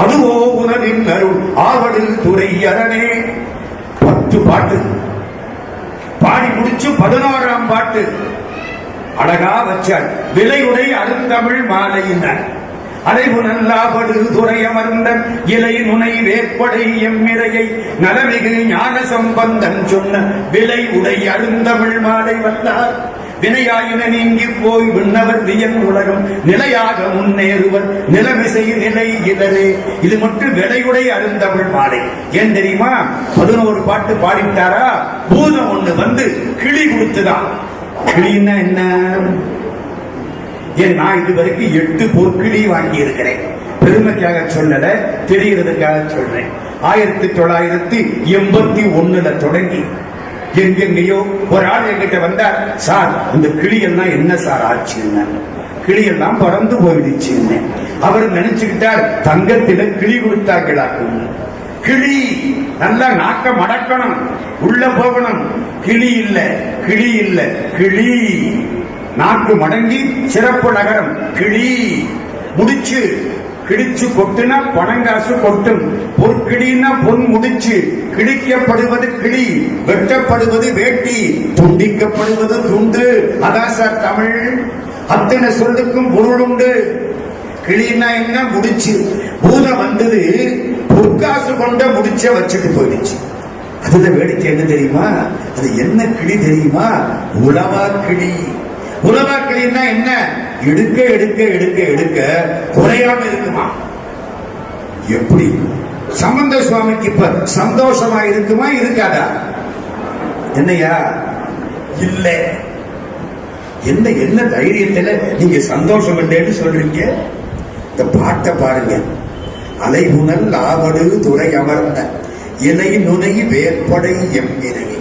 அதுவோ உனதின் அருள் ஆவடு துறை அரணே. 10 பாட்டு பாடி முடிச்சு 11ஆம் பாட்டு அழகா வச்சாள். விலையுடை அருந்தமிழ் மாலையினர் அலைபுனல்லாபடு துறையமர்ந்த இலை நுனை வேற்படை எம்மிரையை நலமிகு ஞான சம்பந்தன் சொன்ன விலை உடை அருந்தமிழ் மாலை வந்தார். வினையாயின நீங்கி போய் விண்ணவர் வியன் உலகம் நிலையாக முன்னேறுவர் நிலமிசை நிலை இலரே. இது மட்டும் விலையுடை அருந்தமிழ் மாலை. ஏன் தெரியுமா? 11 பாட்டு பாடிட்டாரா. பூதம் ஒண்ணு வந்து கிளி கொடுத்துதான். கிளின்னா என்ன? ஏன் நான் இதுவரைக்கும் 8 பொற்கிளி வாங்கி இருக்கிறேன். பெருமைக்காக சொல்லல, தெரியறதுக்காக சொல்றேன். 1981 தொடங்கி எங்கெங்கயோ ஒரு ஆள் என்கிட்ட வந்தார். சார், இந்த கிளியெல்லாம் என்ன சார் ஆச்சுன்னு. கிளியெல்லாம் பறந்து போயிடுச்சுன்னு அவர் நினைச்சுக்கிட்டார். தங்கத்தில கிளி கொடுத்தார்களாக்கும். கிளி நல்லா நாக்க மடக்கணும், உள்ள போகணும். கிளி இல்ல, கிளி இல்ல, கிளி. நாக்கு மடங்கி சிறப்பு நகரம் கிளி. முடிச்சு கிழிச்சு கொட்டுனா பணங்காசு கொட்டும். பொற்கிளினா பொன் முடிச்சு. கிழிக்கப்படுவது கிளி, வெட்டப்படுவது வேட்டி, துண்டிக்கப்படுவது துண்டு. அதான் சார் தமிழ். அத்தனை சொல்லுக்கும் பொருள் உண்டு. கிளினா என்ன? முடிச்சு. பூதம் வந்தது பொற்காசு கொண்ட முடிச்ச வச்சுட்டு போயிடுச்சு. அதுல வேடிக்கை என்ன தெரியுமா? அது என்ன கிளி தெரியுமா? உலவா கிளி. உலவா கிளின்னா என்ன? எடுக்க எடுக்க எடுக்க எடுக்க குறையாம இருக்குமா? எப்படி? சம்பந்த சுவாமிக்கு இப்ப சந்தோஷமா இருக்குமா இருக்காதா? என்னையா? இல்ல. என்ன என்ன தைரியத்துல நீங்க சந்தோஷம் இல்லைன்னு சொல்றீங்க? இந்த பாட்டை பாருங்க. அலைபுனல் ஆவடு துறை அமர்ந்த இலை நுனை வேற்படை எம்மிரையை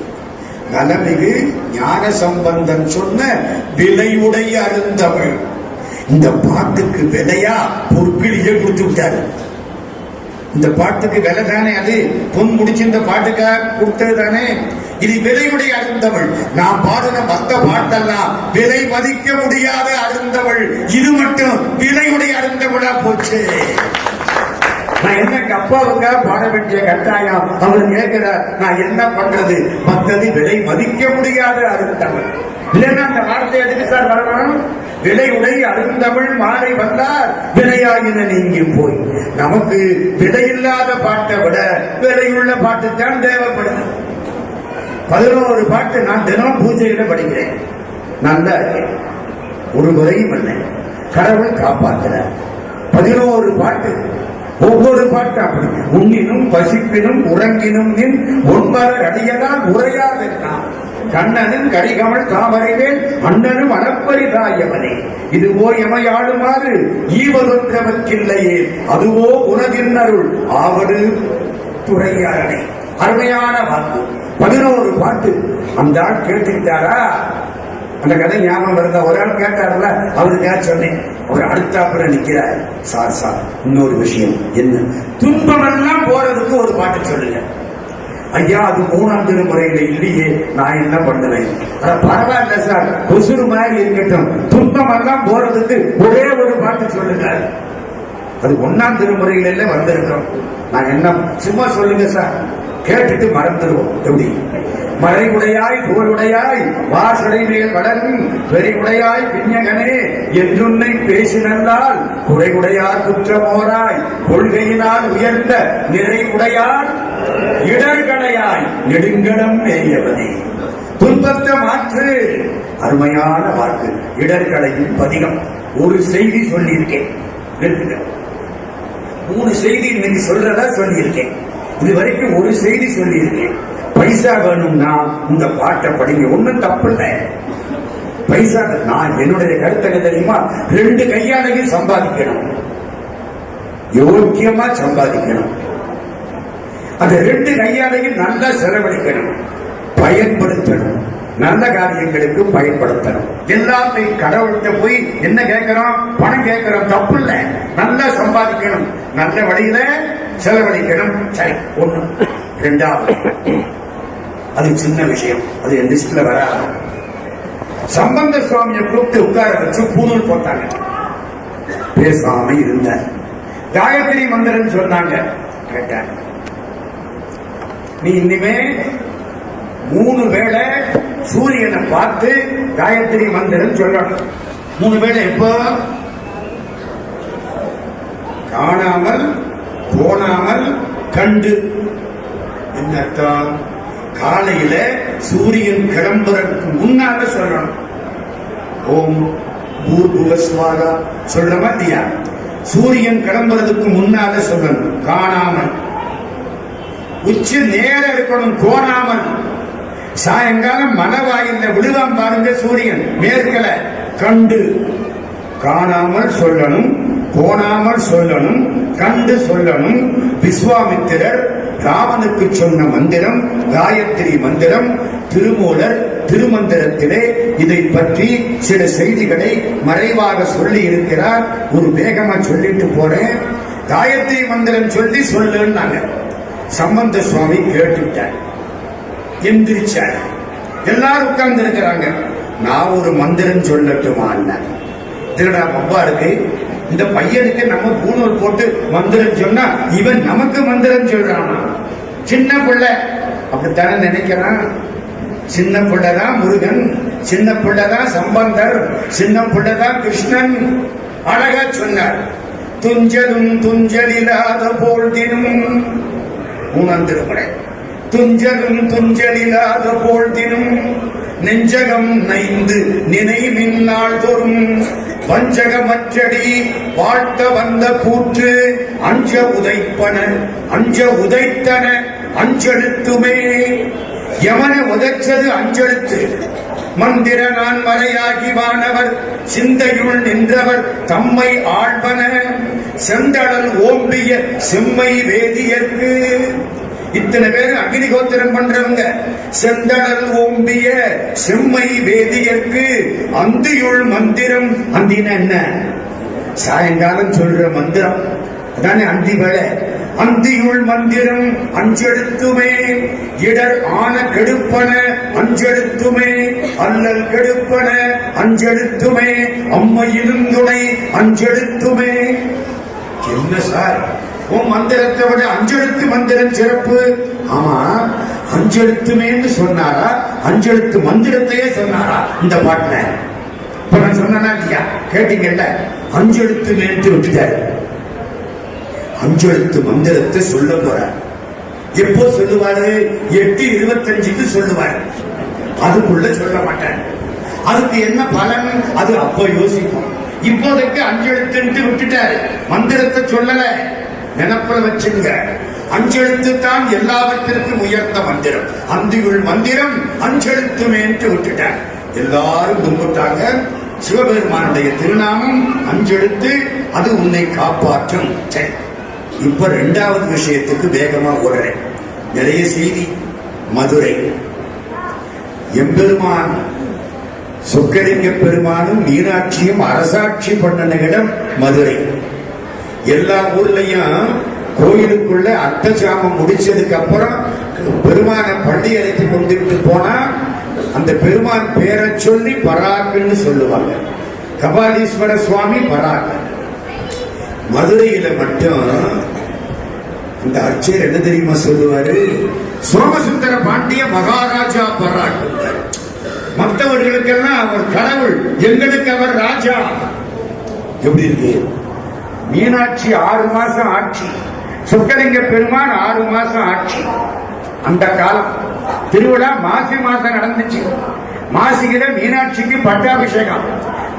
நலமிகு ஞான சம்பந்தன் சொன்ன விலையுடைய அருந்தமிழ். இந்த பாட்டுக்கு விலையா பொற்கிளியே கொடுத்து விட்டாரு. இந்த பாட்டுக்கு விலை தானே அது. பொன் முடிச்சு இந்த பாட்டுக்காக கொடுத்தது தானே. இது விலையுடைய அருந்தமிழ். நான் பாடின மத்த பாட்டெல்லாம் விலை மதிக்க முடியாத அருந்தமிழ். இது மட்டும் விலையுடைய அருந்தமிழா போச்சு. நான் என்ன அப்பாவுக்காக பாட வேண்டிய கட்டாயம்? அவர் கேட்கிறார், நான் என்ன பண்றது? மத்தது விலை மதிக்க முடியாத அருந்தமிழ். இல்லைன்னா அந்த வார்த்தை எதுக்கு சார் வரணும்? விலையுடைய அருந்தமிழ் மாலை வந்தார் விலையாயின நீங்கி போய். நமக்கு விலையில்லாத பாட்டை விட விலையுள்ள பாட்டு தான் தேவைப்படுது. 11 பாட்டு நான் தினம் பூஜையில படிக்கிறேன். நல்லா இருக்கேன், ஒரு முறையும் இல்லை. கடவுள் காப்பாற்றுறார். 11 பாட்டு. ஒவ்வொரு பாட்டு அப்படி. உண்ணினும் பசிப்பினும் உறங்கினும் நின் ஒன்பது அடியதால் உரையாதெல்லாம் கண்ணனும் கரிகமல் தாமரைவேல் அண்ணனும் அளப்பரிதாயவனே. இதுவோ எமையாளுமாறு ஈவதொன்றவர்க்கில்லையே. அதுவோ உனதின் அருள் ஆவடு துறையாரனை. அருமையான வாக்கு. 11 பாட்டு. அந்த ஆள் கேட்டுக்கிட்டாரா? அந்த கதை ஞாபகம் வருதா? ஒரு ஆள் கேட்டார்ல, அவருக்காக சொன்னேன். அவர் அடுத்தாப்புல நிக்கிறார். சார் இன்னொரு விஷயம் என்ன? துன்பம் எல்லாம் போறதுக்கு ஒரு பாட்டு சொல்லுங்க. ஐயா, அது 3ஆம் திருமுறையில இல்லையே, நான் என்ன பண்ணுவேன்? பரவாயில்ல சார், கொசுறு மாதிரி இருக்கட்டும், துன்பம் எல்லாம் போறதுக்கு ஒரே ஒரு பாட்டு சொல்லுங்க. அது 1ஆம் திருமுறையில வந்திருக்கோம். நான் என்ன சும்மா சொல்லுங்க சார், கேட்டுட்டு மறந்துடுவோம். எப்படி? மறைவுடையாய் புகழுடையாய் வாசடை மேல் வளரும் பெரிவுடையாய் பிஞகனே என்றுன்னை பேசினால் குறைவுடையார் குற்றமோராய் கொள்கையினால் உயர்ந்த நிறைவுடையார் இடர்களையாய் நெடுங்கடம் மேயவனே. துன்பத்தை மாற்று. அருமையான வாக்கு. இடர்களையும் பதிகம். ஒரு செய்தி சொல்லியிருக்கேன். 3 செய்தி இன்னைக்கு சொல்றதா சொல்லியிருக்கேன். இது வரைக்கும் ஒரு செய்தி சொல்லியிருக்கேன். பைசா வேணும்னா இந்த பாட்டை படிங்க, ஒன்னும் தப்பு இல்லை. பைசா நான் என்னுடைய கருத்தை தெரியுமா? 2 கையாலையும் சம்பாதிக்கணும், யோக்கியமா சம்பாதிக்கணும். அந்த 2 கையாலையும் நல்லா செலவழிக்கணும், பயன்படுத்தணும், நல்ல காரியங்களுக்கு பயன்படுத்தணும். எல்லாத்தையும் கடவுள்கிட்ட போய் என்ன கேட்கிறோம்? பணம் கேட்கிறோம், தப்பு இல்லை. நல்லா சம்பாதிக்கணும், நல்ல வழியில செலவழிக்கணும். சரி, 1. 2வது, அது சின்ன விஷயம், அது என் லிஸ்ட்ல வராது. சம்பந்த சுவாமியை கூப்பிட்டு உட்கார வச்சு பூணூல் போட்டாங்க. பேசாம இருந்த காயத்ரி மந்திரம் சொன்னாங்க. கேட்டாங்க, நீ இனிமே 3 வேளை சூரியனை பார்த்து காயத்ரி மந்திரம் சொல்லணும். 3 வேளை எப்போ? காணாமல் போனாமல் கண்டு. என்ன அர்த்தம்? காலையில சூரியன் கிளம்புறதுக்கு முன்னால சொல்லணும். ஓம் பூர்புவஸ்வாகா சொல்ற மாதிரியா? சூரியன் கிளம்புறதுக்கு முன்னால சொல்லணும். காணாமல் உச்சி நேரம் இருக்கணும், கோணாமல். சாயங்காலம் மலவாயில விழுவான் பாருங்க சூரியன் மேற்கல, கண்டு. காணாமல் சொல்லணும், கோணாமல் சொல்லணும், கண்டு சொல்லணும். விஸ்வாமித்திரர் ராமனுக்கு சொன்ன மந்திரம் காயத்ரி மந்திரம். திருமூலர் திருமந்திரத்திலே இதை பற்றி சில செய்திகளை மறைவாக சொல்லி இருக்கிறார். ஒரு வேகமா சொல்லிட்டு போறேன். காயத்ரி மந்திரம் சொல்லி சொல்லுன்னாங்க. சம்பந்த சுவாமி கேட்டுட்டார், எந்திரிச்சார். எல்லாரும் உட்கார்ந்து இருக்கிறாங்க. நான் ஒரு மந்திரம் சொல்லட்டுமா? திருடா பப்பா இருக்கு, இந்த பையனுக்கு நம்ம பூணூல் போட்டு மந்திரம் சொன்னா இவன் நமக்கு மந்திரம் சொல்றான். சின்ன பிள்ளை அப்படித்தானே நினைக்கிறான். சின்ன பிள்ளைதான் முருகன், சின்ன பிள்ளைதான் சம்பந்தர், சின்ன பிள்ளைதான் கிருஷ்ணன். அழகா சொன்னார். துஞ்சலும் துஞ்சலில்லாத போழ்தினும் 3ஆம் திருமுறை. துஞ்சலும் துஞ்சலில்லாத போழ்தினும் நெஞ்சகம் நைந்து நினைவின் நாள் தோறும் வஞ்சகமற்றடி வாழ்த்த வந்த கூற்று அஞ்ச உதைப்பன அஞ்ச உதைத்தன அஞ்செழுத்துமே. யமனை உதைச்சது அஞ்செழுத்து. மந்திர நான் மறையாகி வானவர் சிந்தையுள் நின்றவர் தம்மை ஆழ்வன செந்தடல் ஓம்பிய செம்மை வேதியர்க்கு. இத்தனை பேர் அக்னிகோத்திரம் பண்றவங்க. செந்தடல் ஓம்பிய செம்மை வேதியர்க்கு அந்தியுள் மந்திரம். அந்தினா என்ன? சாயங்காலம் சொல்ற மந்திரம் அதானே அந்தி வேளை. அந்தியுள் மந்திரம் அஞ்செழுத்துமே. இடர் ஆன கெடுப்பன அஞ்செழுத்துமே. அல்லல் கெடுப்பன அஞ்செழுத்துமே. அம்மையிலும் துணை அஞ்செழுத்துமே. என்ன சார், உன் மந்திரத்தை விட அஞ்செழுத்து மந்திரம் சிறப்பு? ஆமா, அஞ்செழுத்துமேன்னு சொன்னாரா, அஞ்செழுத்து மந்திரத்தையே சொன்னாரா இந்த பாட்டுல? இப்ப நான் சொன்னா இல்லையா? கேட்டீங்கல்ல, அஞ்செழுத்துமேன்ட்டு விட்டுட்டாரு. அஞ்செழுத்து மந்திரத்தை சொல்ல போறார். எப்போ சொல்லுவாரு? 8:25க்கு சொல்லுவாரு. அதுக்குள்ள சொல்ல மாட்டார். அதுக்கு என்ன பலன்? அது அப்போ யோசிப்போம். இப்போதைக்கு அஞ்செழுத்து விட்டுட்டாரு, மந்திரத்தை சொல்லல. நினப்புல வச்சுங்க, அஞ்செழுத்து தான் எல்லாவற்றிற்கும் உயர்ந்த மந்திரம். அந்தியுள் மந்திரம் அஞ்செழுத்துமேன்ட்டு விட்டுட்டார். எல்லாரும் கும்பிட்டாங்க. சிவபெருமானுடைய திருநாமம் அஞ்செழுத்து, அது உன்னை காப்பாற்றும். சரி, இப்ப 2வது விஷயத்துக்கு வேகமா ஓடுறேன். நிறைய செய்தி. மதுரை எம்பெருமான் சொக்கலிங்க பெருமானும் மீனாட்சியும் அரசாட்சி பண்ணின இடம் மதுரை. எல்லா ஊர்லயும் கோயிலுக்குள்ள அர்த்தஜாமம் முடிச்சதுக்கு அப்புறம் பெருமான பள்ளி அழைத்து கொண்டுட்டு போனா அந்த பெருமான் பேரை சொல்லி பராக்குன்னு சொல்லுவாங்க. கபாலீஸ்வர சுவாமி பராக்கு. மதுரையில மட்டும் இந்த அர்ச்சர் என்ன தெரியுமா சொல்லுவாரு? சோமசுந்தர பாண்டிய மகாராஜா பராக்கு. மற்றவர்களுக்கெல்லாம் அவர் கடவுள், எங்களுக்கு அவர் ராஜா. எப்படி இருக்கு? மீனாட்சி 6 மாசம் ஆட்சி, சொக்கலிங்க பெருமான் 6 மாசம் ஆட்சி. அந்த காலம் திருவிழா மாசி மாசம் நடந்துச்சு. மாசியில மீனாட்சிக்கு பட்டாபிஷேகம்.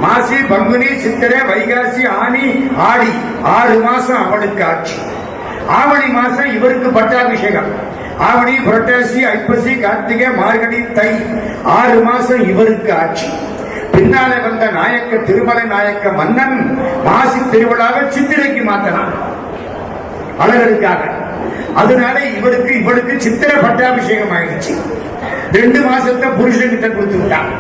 மாசி, பங்குனி, சித்திரை, வைகாசி, ஆனி, ஆடி 6 மாசம் அவளுக்கு ஆட்சி. ஆவணி மாசம் இவருக்கு பட்டாபிஷேகம். ஆவணி, புரட்டாசி, ஐப்பசி, கார்த்திகை, மார்கழி, தை 6 மாசம் இவருக்கு ஆட்சி. பின்னால வந்த நாயக்க திருமலை நாயக்க மன்னன் மாசி திருவிழாவை சித்திரைக்கு மாத்தலாம் அழகருக்காக. அதனால இவளுக்கு சித்திரை பட்டாபிஷேகம் ஆயிடுச்சு. 2 மாசத்தை புருஷன்கிட்ட கொடுத்து விட்டான்.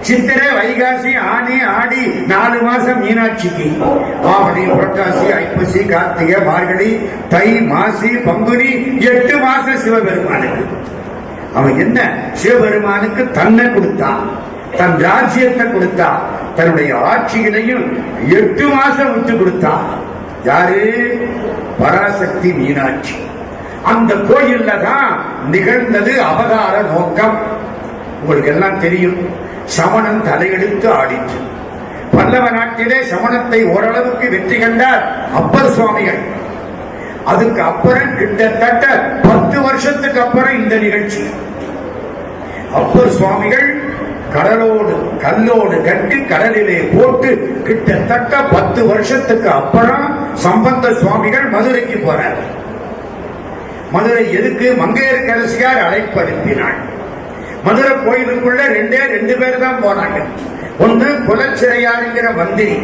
சித்திரை, வைகாசி, ஆனி, ஆடி 4 மாசம் மீனாட்சிக்கு. ஆவணி, புரட்டாசி, ஐப்பசி, கார்த்திகை, மார்கழி, தை, மாசி, பங்குனி 8 மாசம் சிவபெருமானுக்கு. அவன் என்ன சிவபெருமானுக்கு தன்னை கொடுத்தான், தன் ராஜ்யத்தை கொடுத்தா, தன்னுடைய ஆட்சியிலையும் 8 மாசம் விட்டு கொடுத்தா. யாரு? பராசக்தி மீனாட்சி. அந்த கோயில்ல தான் நிகழ்ந்தது அவதார நோக்கம். உங்களுக்கு எல்லாம் தெரியும், சமணன் தலையெடுத்து ஆடிற்று. பல்லவ நாட்டிலே சமணத்தை ஓரளவுக்கு வெற்றி கண்டார் அப்பர் சுவாமிகள். அதுக்கு அப்புறம் கிட்டத்தட்ட 10 வருஷத்துக்கு அப்புறம் இந்த நிகழ்ச்சி. அப்பர் சுவாமிகள் கடலோடு கல்லோடு கட்டி கடலிலே போட்டு கிட்டத்தட்ட 10 வருஷத்துக்கு அப்புறம் சம்பந்த சுவாமிகள் மதுரைக்கு போறார். மதுரை எதுக்கு? மங்கையர்க்கரசியார் அழைப்பு அனுப்பினாள். மதுரை கோயிலுக்குள்ள 2 பேர் தான் போனாங்க. ஒன்னு குலச்சிறையாருங்கிற மந்திரி,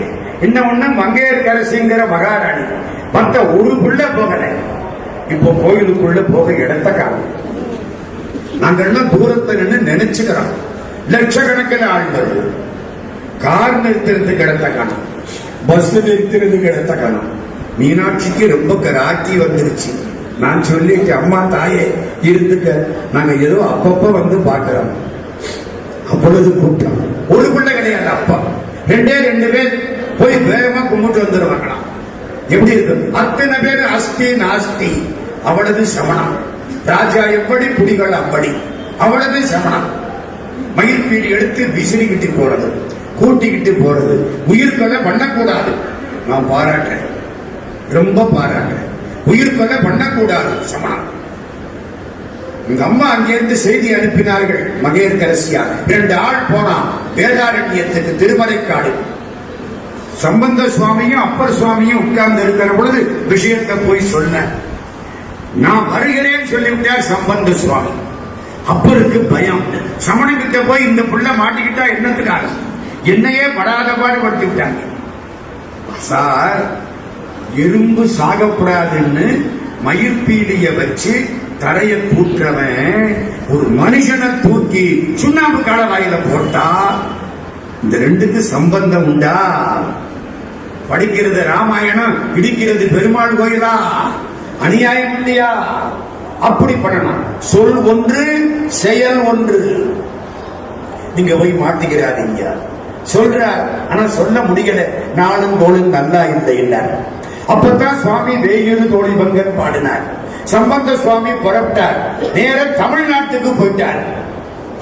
இன்னொன்னு மங்கையர்க்கரசிங்கிற மகாராணி. மற்ற ஒரு புள்ள போகல. இப்போ கோயிலுக்குள்ள போக இடத்த காணும். நாங்கெல்லாம் தூரத்துல நின்று நினைச்சுக்கிறோம். லட்சக்கணக்கில் ஆள் வருது. கார் நிறுத்துறதுக்கு இடத்த காணும், பஸ் நிறுத்துறதுக்கு இடத்த காணும். மீனாட்சிக்கு ரொம்ப கராட்டி வந்துருச்சு. நான் சொல்லிட்டு, அம்மா தாயே இருந்துக்க, நாங்க ஏதோ அப்பப்ப வந்து பாக்குறோம். அப்பொழுது கூட்டம். ஒரு பிள்ளை கிடையாது, அப்பா 2 பேர் போய் வேகமா கும்பிட்டு வந்துருவாங்களாம். எப்படி இருக்கு? அத்தனை பேர் அஸ்தி நாஸ்தி. அவளது சமணம். ராஜா எப்படி, புலிகள் அப்படி. அவளது சமணம். மயில் பீடி எடுத்து விசிறிக்கிட்டு போறது, கூட்டிக்கிட்டு போறது. உயிர்கொலை பண்ணக்கூடாது. நான் பாராட்டுறேன், ரொம்ப பாராட்டுறேன். உயிர்கொலை பண்ணக்கூடாது சமணம். எங்க அம்மா அங்கிருந்து செய்தி அனுப்பினார்கள். மங்கையர்க்கரசியார் 2 ஆள் போனா வேதாரண்யத்துக்கு, திருமலைக்காடு. சம்பந்த சுவாமியும் அப்பர் சுவாமியும் உட்கார்ந்து இருக்கிற பொழுது விஷயத்தை போய் சொன்ன. நான் வருகிறேன் சொல்லிவிட்டார் சம்பந்த சுவாமி. அப்பருக்கு பயம். சமணங்கிட்ட போய் இந்த புள்ள மாட்டிக்கிட்டா என்னத்துக்காக? என்னையே படாத பாடுபடுத்தி விட்டாங்க. சார், எறும்பு சாகப்படாதுன்னு மயிர்பீலிய வச்சு தரைய கூட்டுறவன் ஒரு மனுஷனை தூக்கி சுண்ணாம்பு கால வாயில போட்டா இந்த 2க்கு சம்பந்தம் உண்டா? படிக்கிறது ராமாயணம், இடிக்கிறது பெருமாள் கோயிலா? அநியாயம் இல்லையா? அப்படி பண்ணணும். சொல் ஒன்று, செயல் ஒன்று. நீங்க போய் மாட்டிக்கிறாதீங்க. சொல்றார், ஆனா சொல்ல முடியல. நாளும் தோளும் நல்லா இல்லை இல்ல. அப்பதான் சுவாமி வேயூர் தோழி பங்கன் பாடினார். சம்பந்த சுவாமி புறப்பட்டார். நேர தமிழ்நாட்டுக்கு போயிட்டார்.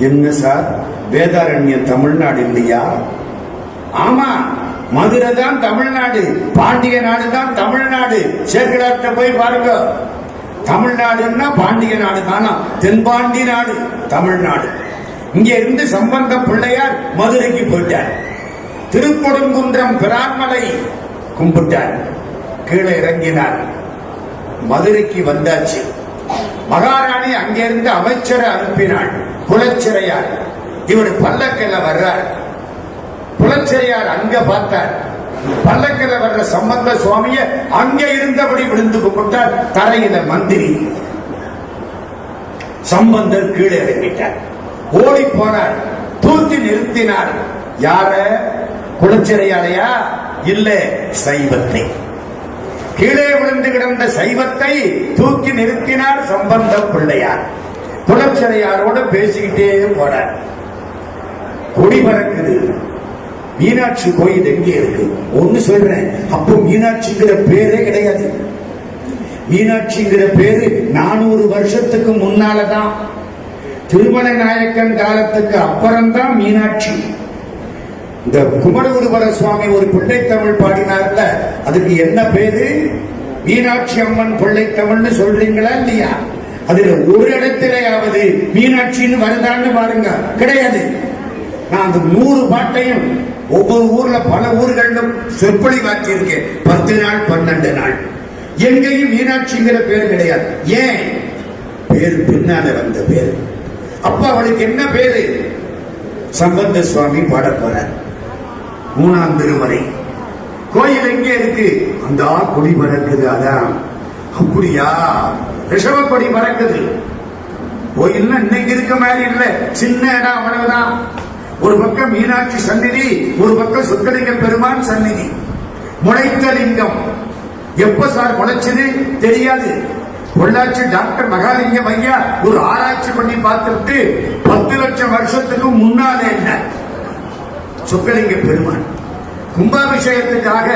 என்ன சார், வேதாரண்யம் தமிழ்நாடு இல்லையா? ஆமா, மதுரை தான் தமிழ்நாடு, பாண்டிய நாடு தான் தமிழ்நாடு. சேக்கலாட்ட போய் பாருங்க. தமிழ்நாடுன்னா பாண்டிய நாடு தானா? தென்பாண்டி நாடு தமிழ்நாடு. இங்க இருந்து சம்பந்த பிள்ளையார் மதுரைக்கு போயிட்டார். திருக்கொடுங்குன்றம் பிரான்மலை கும்பிட்டார். கீழே இறங்கினார். மதுரைக்கு வந்தாச்சு. மகாராணி அங்கிருந்து அமைச்சரை அனுப்பினாள். குலச்சிறையார் இவர் பல்லக்கில் வர்றார். குலச்சிறையார் அங்க பார்த்தார். பல்லக்கில் வர்ற சம்பந்த சுவாமிய அங்க இருந்தபடி விழுந்து கும்பிட்டார். தரையில மந்திரி. சம்பந்தர் கீழே இறங்கிட்டார். ஓடி போனார். தூக்கி நிறுத்தினார். யார? குலச்சிறையாளையா? இல்ல, சைவத்தை. கீழே விழுந்து கிடந்த சைவத்தை தூக்கி நிறுத்தினார் சம்பந்த பிள்ளையார். குலச்சிறையாரோட பேசிக்கிட்டே போறார். கொடி பறக்குது. மீனாட்சி கோயில் எங்கே இருக்கு? ஒன்னு சொல்றேன், அப்போ மீனாட்சிங்கிற பேரே கிடையாது. மீனாட்சிங்கிற பேரு 400 வருஷத்துக்கு முன்னாலதான். திருமலை நாயக்கன் காலத்துக்கு அப்புறம்தான் மீனாட்சி. இந்த குமரகுருபர சுவாமி ஒரு பிள்ளை தமிழ் பாடினார்ல, அதுக்கு என்ன பேரு? மீனாட்சி அம்மன் பிள்ளை தமிழ்னு சொல்றீங்களா இல்லையா? அதுல ஒரு இடத்திலேயாவது மீனாட்சின்னு வருதான்னு பாருங்க. கிடையாது. நான் அந்த 100 பாட்டையும் ஒவ்வொரு ஊர்ல பல ஊர்களிலும் சொற்பொழிவாக்கி இருக்கேன். 10 நாள் 12 நாள் எங்கேயும் மீனாட்சிங்கிற பேர் கிடையாது. ஏன்? பேர் பின்னால வந்த பேர். அப்ப அவளுக்கு என்ன பேரு? சம்பந்த சுவாமி பாட போறார். 3ஆம் திருமுறை. கோயில் எங்கே இருக்கு? அந்த கொடி பறக்குது. அதான். அப்படியா? ரிஷப கொடி பறக்குது. கோயில் இன்னைக்கு இருக்க மாதிரி இல்ல, சின்ன இடம், அவ்வளவுதான். ஒரு பக்கம் மீனாட்சி சந்நிதி, ஒரு பக்கம் சொக்கலிங்க பெருமான் சந்நிதி. முளைத்த லிங்கம். எப்ப சார் முளைச்சது தெரியாது. பொள்ளாச்சி டாக்டர் மகாலிங்கம் ஐயா ஒரு ஆராய்ச்சி பண்ணி பார்த்துட்டு 10 லட்சம் வருஷத்துக்கு முன்னாலே என்ன சொக்கலிங்க பெருமான் கும்பாபிஷேகத்துக்காக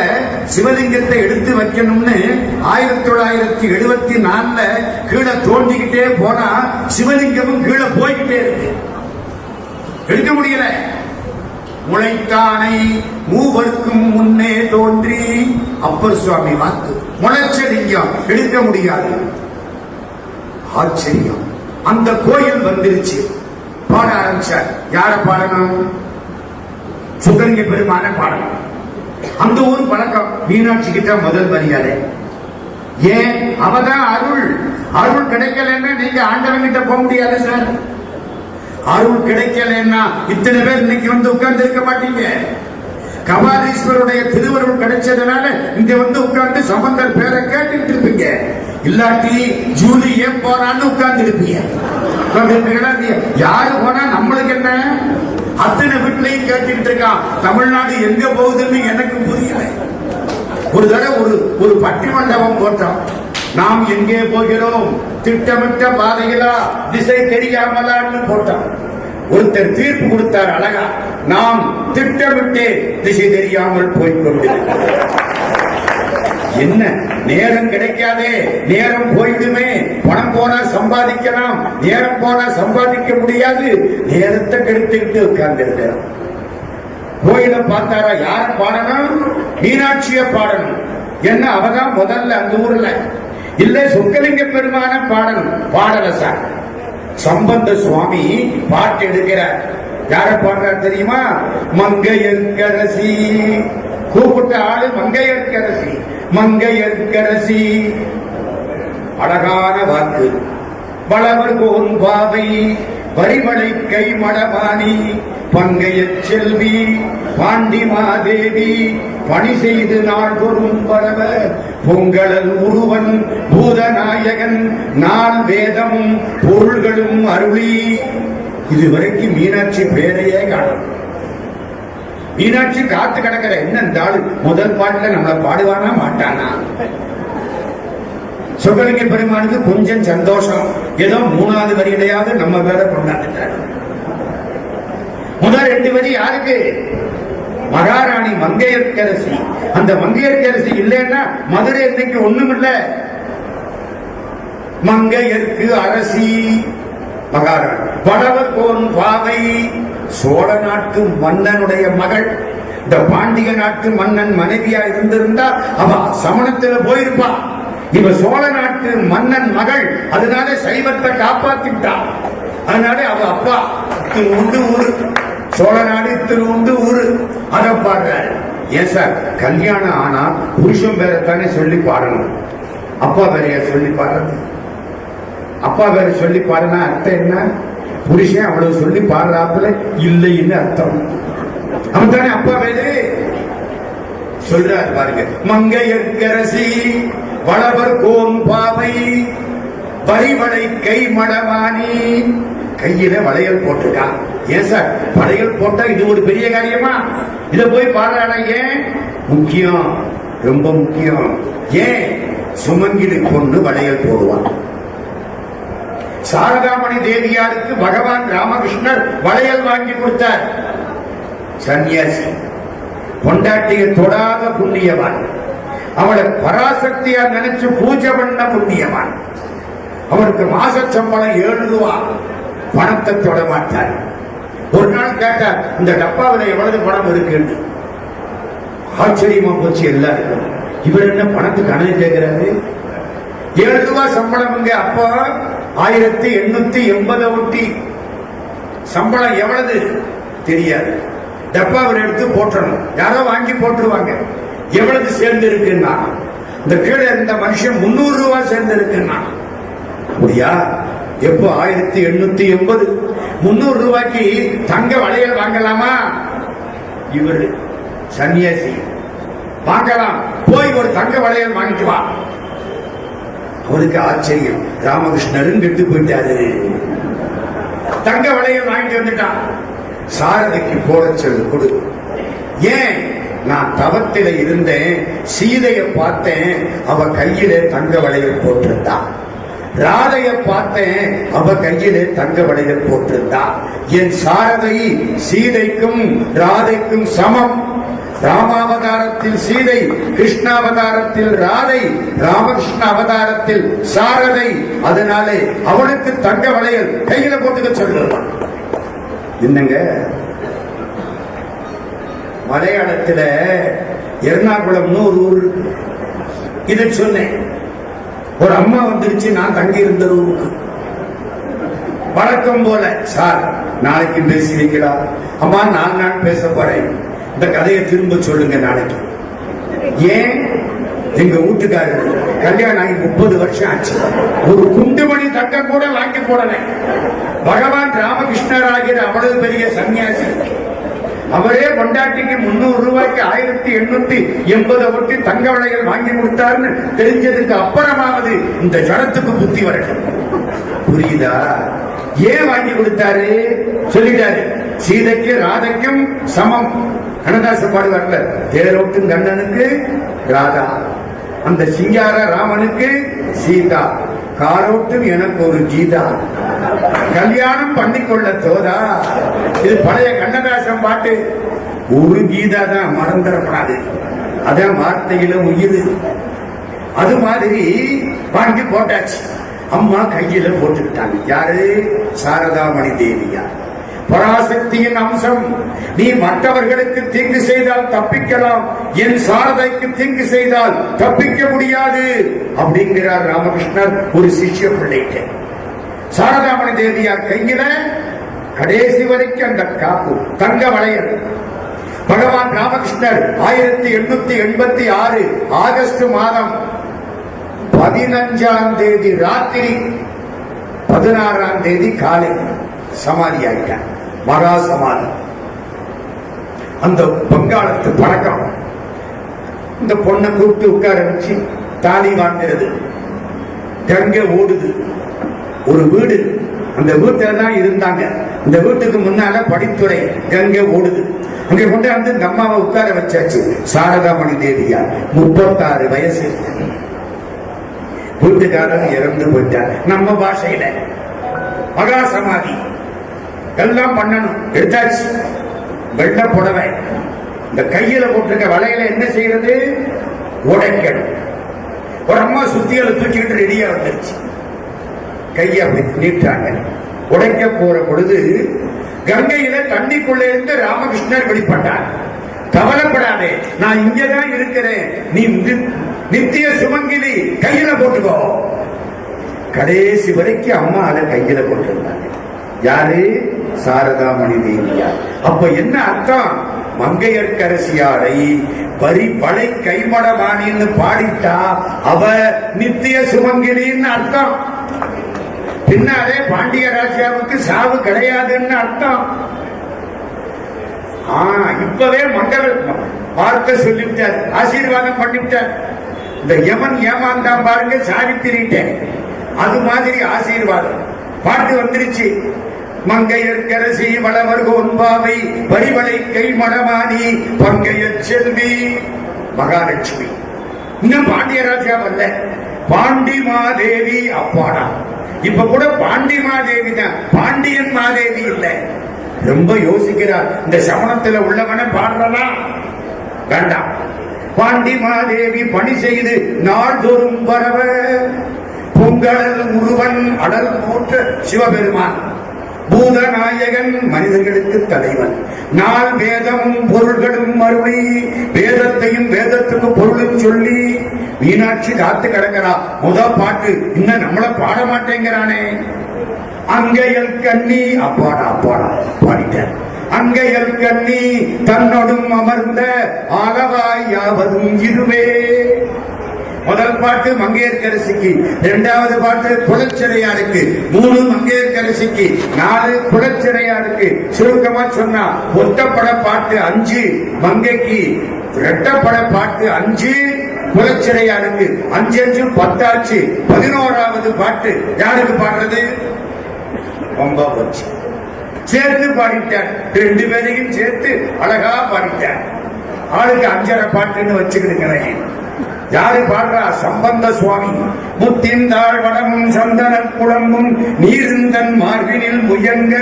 சிவலிங்கத்தை எடுத்து வைக்கணும்னு 1974 கீழே தோண்டிக்கிட்டே போனா சிவலிங்கமும் கீழே போய்கிட்டே இருக்கு. எடுக்க முடியல. முளைத்தானை மூவருக்கும் முன்னே தோன்றி அப்பர் சுவாமி வாக்கு. முளைச்ச லிங்கம் எடுக்க முடியாது. ஆச்சரியம். அந்த கோயில் வந்துருச்சு. பாட ஆரம்பிச்சார். யார பாடணும்? சுகலிங்க பெருமான பாடணும். அந்த ஒரு பழக்கம். மீனாட்சி கிட்ட முதல் மரியாதை. ஏன்? அவதான் அருள். அருள் கிடைக்கலன்னா நீங்க ஆண்டவன் கிட்ட போக முடியாது சார். அருள் கிடைக்கலன்னா இத்தனை பேர் இன்னைக்கு வந்து உட்கார்ந்து இருக்க மாட்டீங்க. கபாலீஸ்வருடைய திருவருள் கிடைச்சதுனால இங்க வந்து உட்கார்ந்து சம்பந்தர் பேரை கேட்டுட்டு இருப்பீங்க. இல்லாட்டி ஜூலி ஏன் போறான்னு உட்கார்ந்து இருப்பீங்க. யாரு போனா நம்மளுக்கு என்ன? அத்தனை வீட்லையும் கேட்டுட்டு இருக்கான். தமிழ்நாடு எங்க போகுதுன்னு எனக்கு புரியல. ஒரு தடவை ஒரு பட்டி மண்டபம் போட்டோம். நாம் எங்கே போகிறோம்? திட்டமிட்ட பாதையிலா, திசை தெரியாமலான்னு போட்டோம். ஒருத்தர் தீர்ப்பு கொடுத்தார் அழகா. நாம் திட்டமிட்டே திசை தெரியாமல் போய்கொண்டிருக்கிறோம். என்ன நேரம் கிடைக்காதே, நேரம் போயிடுமே. பணம் போனா சம்பாதிக்கலாம், நேரம் போனா சம்பாதிக்க முடியாது. நேரத்தை கெடுத்துக்கிட்டு உட்கார்ந்து இருக்கிறோம். கோயில பார்த்தாரா? யார பாடணும்? மீனாட்சிய பாடணும். என்ன அவதான் முதல்ல அந்த ஊர்ல. இல்ல சொக்கலிங்க பெருமான பாடணும். பாடல சார். சம்பந்த சுவாமி பாட்டு எடுக்கிறார். யார பாடுறார் தெரியுமா? மங்கையர்க்கரசி. கூப்பிட்ட ஆளு மங்கையர்க்கரசி. மங்கையர்க்கரசி. அழகான வாக்கு. வளவர் கோன் பாவை வரிவளை கை மடமானி பங்கைய செல்வி பாண்டி மாதேவி பணி செய்து நாள் பொறும் வரவ பொங்கலல் உருவன் பூதநாயகன் நாள் வேதமும் பொருள்களும் அருளி. இதுவரைக்கும் மீனாட்சி பேரையே காணும். மீனாட்சி காத்து கிடக்கிற. என்ன தாள் முதல் பாட்டுல நம்மள பாடுவானா மாட்டானா? சொக்கலிங்க பெருமானுக்கு கொஞ்சம் சந்தோஷம். ஏதோ 3வது வரியிலையாவது நம்ம பேரை கொண்டாந்துட்டார். முதல் 2 வரி யாருக்கு? மகாராணி மங்கையர்க்கரசி. அந்த மங்கையர்க்கரசி இல்லைன்னா மதுரை இன்னைக்கு ஒண்ணும் இல்ல. மங்கையர்க்கு அரசி மகாராணி. வளவர் கோன் பாவை சோழ நாட்டு மன்னனுடைய மகள். இந்த பாண்டிய நாட்டு மன்னன் மனைவியா இருந்திருந்தா அவ சமணத்துல போயிருப்பா. இவ சோழ நாட்டு மன்னன் மகள். அதனால சைவத்தை காப்பாத்திட்டா. அதனால அவ அப்பா உண்டு ஊரு. சோழ நாடு உண்டு ஊரு. அத பாடுறாரு. ஏன் சார் கல்யாணம் ஆனா புருஷன் பேரத்தானே சொல்லி பாடணும். அப்பா பேரைய சொல்லி பாடுறது? அப்பா பேரை சொல்லி பாடுனா அர்த்தம் என்ன? புருஷன் அவ்வளவு சொல்லி பாடுறாப்புல இல்லைன்னு அர்த்தம். அவன் தானே அப்பா பேரு. சொல்றாரு பாருங்க. மங்கையர்க்கரசி வளவர் கோன் பாவை வரிவளை கை மடமானி கையில வளையல் போட்டிருக்கான். ஏன் சார் வளையல் போட்டா இது ஒரு பெரிய காரியமா? இத போய் பாடுறான. ஏன் முக்கியம், ரொம்ப முக்கியம். ஏன் சுமங்கிலி பொண்ணு வளையல் போடுவான். சாரதாமணி தேவியாருக்கு பகவான் ராமகிருஷ்ணர் வளையல் வாங்கி கொடுத்தார். சன்னியாசி பொண்டாட்டிய தொடாத புண்ணியவான். அவளை பராசக்தியா நினைச்சு பூஜை பண்ண புண்ணியவான். அவருக்கு மாச சம்பளம் 7 ரூபா. பணத்தை தொட மாட்டார். ஒரு நாள் கேட்டார், இந்த டப்பாவில் எவ்வளவு பணம் இருக்கு? ஆச்சரியமா போச்சு எல்லாருக்கும். இவர் என்ன பணத்துக்கு கணக்கு கேட்கிறாரு? 7 ரூபா சம்பளம். அப்போ 1880 ஒட்டி சம்பளம் எவ்வளவு தெரியாது. டப்பாவில் எடுத்து போட்டணும். யாரோ வாங்கி போட்டுருவாங்க. எவ்வளவு சேர்ந்து இருக்குன்னா இந்த கீழே இருந்த மனுஷன் 300 ரூபா சேர்ந்து இருக்குன்னா அப்படியா? எப்போ 1880 300 ரூபாய்க்கு தங்க வளையல் வாங்கலாமா? இவர் சன்னியாசி வாங்கலாம், போய் ஒரு தங்க வளையல் வாங்கிட்டு வா. அவருக்கு ஆச்சரியம், ராமகிருஷ்ணரும் கெட்டு போயிட்டாரு. தங்க வளையல் வாங்கிட்டு வந்துட்டான். சாரதிக்கு போட சொல்லு கொடு. ஏன்? நான் தவத்தில இருந்தேன், சீதைய பார்த்தேன், அவ கையிலே தங்க வளையல் போட்டிருந்தான். ராதைய பார்த்தேன், அவ கையிலே தங்க வளையல் போட்டிருந்தா. என் சாரதை சீதைக்கும் ராதைக்கும் சமம். ராமாவதாரத்தில் சீதை, கிருஷ்ணாவதாரத்தில் ராதை, ராமகிருஷ்ண அவதாரத்தில் சாரதை. அதனாலே அவனுக்கு தங்க வளையல் கையில போட்டுக்க சொல்லுவான். என்னங்க மலையாளத்துல எர்ணாகுளம்னு ஒரு ஊர். இதை சொன்னேன். ஒரு அம்மா வந்துருச்சு, நான் தங்கி இருந்த ஊருக்கு. வழக்கம் போல, சார் நாளைக்கு பேசுவீங்களா? அம்மா 4 நாள் பேச போறேன். இந்த கதையை திரும்ப சொல்லுங்க நாளைக்கு. ஏன்? எங்க வீட்டுக்காரர் கல்யாணம் ஆகி 30 வருஷம் ஆச்சு. ஒரு குண்டுமணி தங்கம் கூட வாங்கி போடல. பகவான் ராமகிருஷ்ணர் ஆகிற அவ்வளவு பெரிய சன்னியாசி. அவரே பொண்டாட்டிக்கு 300 ரூபாய்க்கு 1880 ஒட்டி தங்க வளையல் வாங்கி கொடுத்தாருன்னு தெரிஞ்சதுக்கு அப்புறமாவது இந்த ஜனத்துக்கு புத்தி வரட்டும். புரியுதா? ஏன் வாங்கி கொடுத்தாரு? சொல்லிட்டாரு, சீதைக்கு ராதைக்கும் சமம். கண்ணதாச பாடுவார்ல, தேரோட்டும் கண்ணனுக்கு ராதா, அந்த சிங்கார ராமனுக்கு சீதா, காரோட்டும் எனக்கு ஒரு கீதா, கல்யாணம் பண்ணிக்கொள்ள தோதா. இது பழைய கண்ணதாசன் பாட்டு. ஒரு கீதா தான், மறந்துடப்படாது. அதான் வார்த்தையில உயிர். அது மாதிரி வாங்கி போட்டாச்சு. அம்மா கையில போட்டுக்கிட்டாங்க. யாரு? சாரதாமணி தேவியா. பராசக்தியின் அம்சம். நீ மற்றவர்களுக்கு தீங்கு செய்தால் தப்பிக்கலாம், என் சாரதைக்கு தீங்கு செய்தால் தப்பிக்க முடியாது அப்படிங்கிறார் ராமகிருஷ்ணர் ஒரு சிஷ்ய பிள்ளைக்கு. சாரதாமணி தேவியார் கையில கடைசி வரைக்கும் அந்த காப்பு தங்க வளையல். பகவான் ராமகிருஷ்ணர் 1886 ஆகஸ்ட் மாதம் 15ஆம் தேதி ராத்திரி 16ஆம் தேதி காலை சமாதி ஆயிட்டார். மகா சமாதி. அந்த வங்காளத்து பழக்கம். இந்த பொண்ணை கூப்பிட்டு உட்கார வச்சு தாலி வாங்கிறது. கங்கை ஓடுது. ஒரு வீடு, அந்த வீட்டுல தான் இருந்தாங்க. இந்த வீட்டுக்கு முன்னால படித்துறை. கங்கை ஓடுது. அங்க கொண்டு வந்து இந்த அம்மாவை உட்கார வச்சாச்சு. சாரதாமணி தேவியா 36 வயசு. வீட்டுக்காரன் இறந்து போயிட்டார். நம்ம பாஷையில மகா சமாதி எல்லாம் பண்ணணும். எடுத்தாச்சு. வெள்ள புடவை. இந்த கையில போட்டிருக்க வலையில என்ன செய்யறது? உடைக்கணும். ஒரு அம்மா சுத்தியில தூக்கிட்டு ரெடியா வந்துருச்சு. கையை அப்படி நீட்டாங்க. உடைக்க போற பொழுது கங்கையில தண்ணிக்குள்ள இருந்து ராமகிருஷ்ணர் வெளிப்பட்டார். கவலைப்படாதே, நான் இங்கதான் இருக்கிறேன், நீ நித்திய சுமங்கிலி, கையில போட்டுக்கோ. கடைசி வரைக்கும் அம்மா அதை கையில போட்டிருந்தாங்க. யாரு? சாரதாமணி தேவியா. அப்ப என்ன அர்த்தம்? மங்கையர்க்கரசியாரை வலை கைமடவாணின்னு பாடிட்டா அவ நித்திய சுமங்கிலின்னு அர்த்தம். பின்னாலே பாண்டிய ராஜாவுக்கு சாவு கிடையாதுன்னு அர்த்தம். இப்பவே மங்கள வார்த்தை சொல்லிவிட்டார், ஆசீர்வாதம் பண்ணிவிட்டார். இந்த யமன் ஏமாந்தான் பாருங்க, சாவித்திரிட்டேன். அது மாதிரி ஆசீர்வாதம் பாட்டு வந்துருச்சு. மங்கையர்கரசி வளவர் கோன்பாவை வரிவளை கை மடமானி பங்கைய செல்வி மகாலட்சுமி. இன்னும் பாண்டியராஜா வரல, பாண்டி மாதேவி அப்பாடா. இப்ப கூட பாண்டி மாதேவி தான், பாண்டியன் மாதேவி இல்ல. ரொம்ப யோசிக்கிறார். இந்த சமணத்துல உள்ளவன பாடுறனா வேண்டாம். பாண்டி மாதேவி பணி செய்து நாள்தோறும் பரவ பொங்கல் முருவன் அடல் போற்ற சிவபெருமான் பூதநாயகன் மனிதர்களுக்கு தலைவன். நாள் வேதமும் பொருள்களும் அருமை. வேதத்தையும் வேதத்துக்கு பொருளும் சொல்லி மீனாட்சி காத்து கிடக்கிறா. பாட்டு இன்னும் நம்மள பாட மாட்டேங்கிறானே. அங்கையல் கண்ணி அப்பாடா அப்பாடா பாடிட்டேன். அங்கையல் கண்ணி தன்னோடும் அமர்ந்த ஆலவாய் யாவதும் இதுவே. முதல் பாட்டு மங்கையர்கரசிக்கு, இரண்டாவது பாட்டு குலச்சிறையாருக்கு, 3 மங்கையர்கரசிக்கு, 4 குலச்சிறையாருக்கு. சுருக்கமா சொன்னா ஒத்தப்பட பாட்டு 5 மங்கைக்கு, இரட்டப்பட பாட்டு 5 குலச்சிறையாருக்கு. 5 5 10 ஆச்சு. 11வது பாட்டு யாருக்கு பாடுறது? ரொம்ப போச்சு. சேர்த்து பாடிட்டார். 2 பேரையும் சேர்த்து அழகா பாடிட்டார். ஆளுக்கு 5.5 பாட்டுன்னு வச்சுக்கிட்டு யாரு பாடுறா? சம்பந்த சுவாமி. முத்திந்தாள் வடமும் சந்தன குழம்பும் நீருந்தன் மார்பினில் முயங்க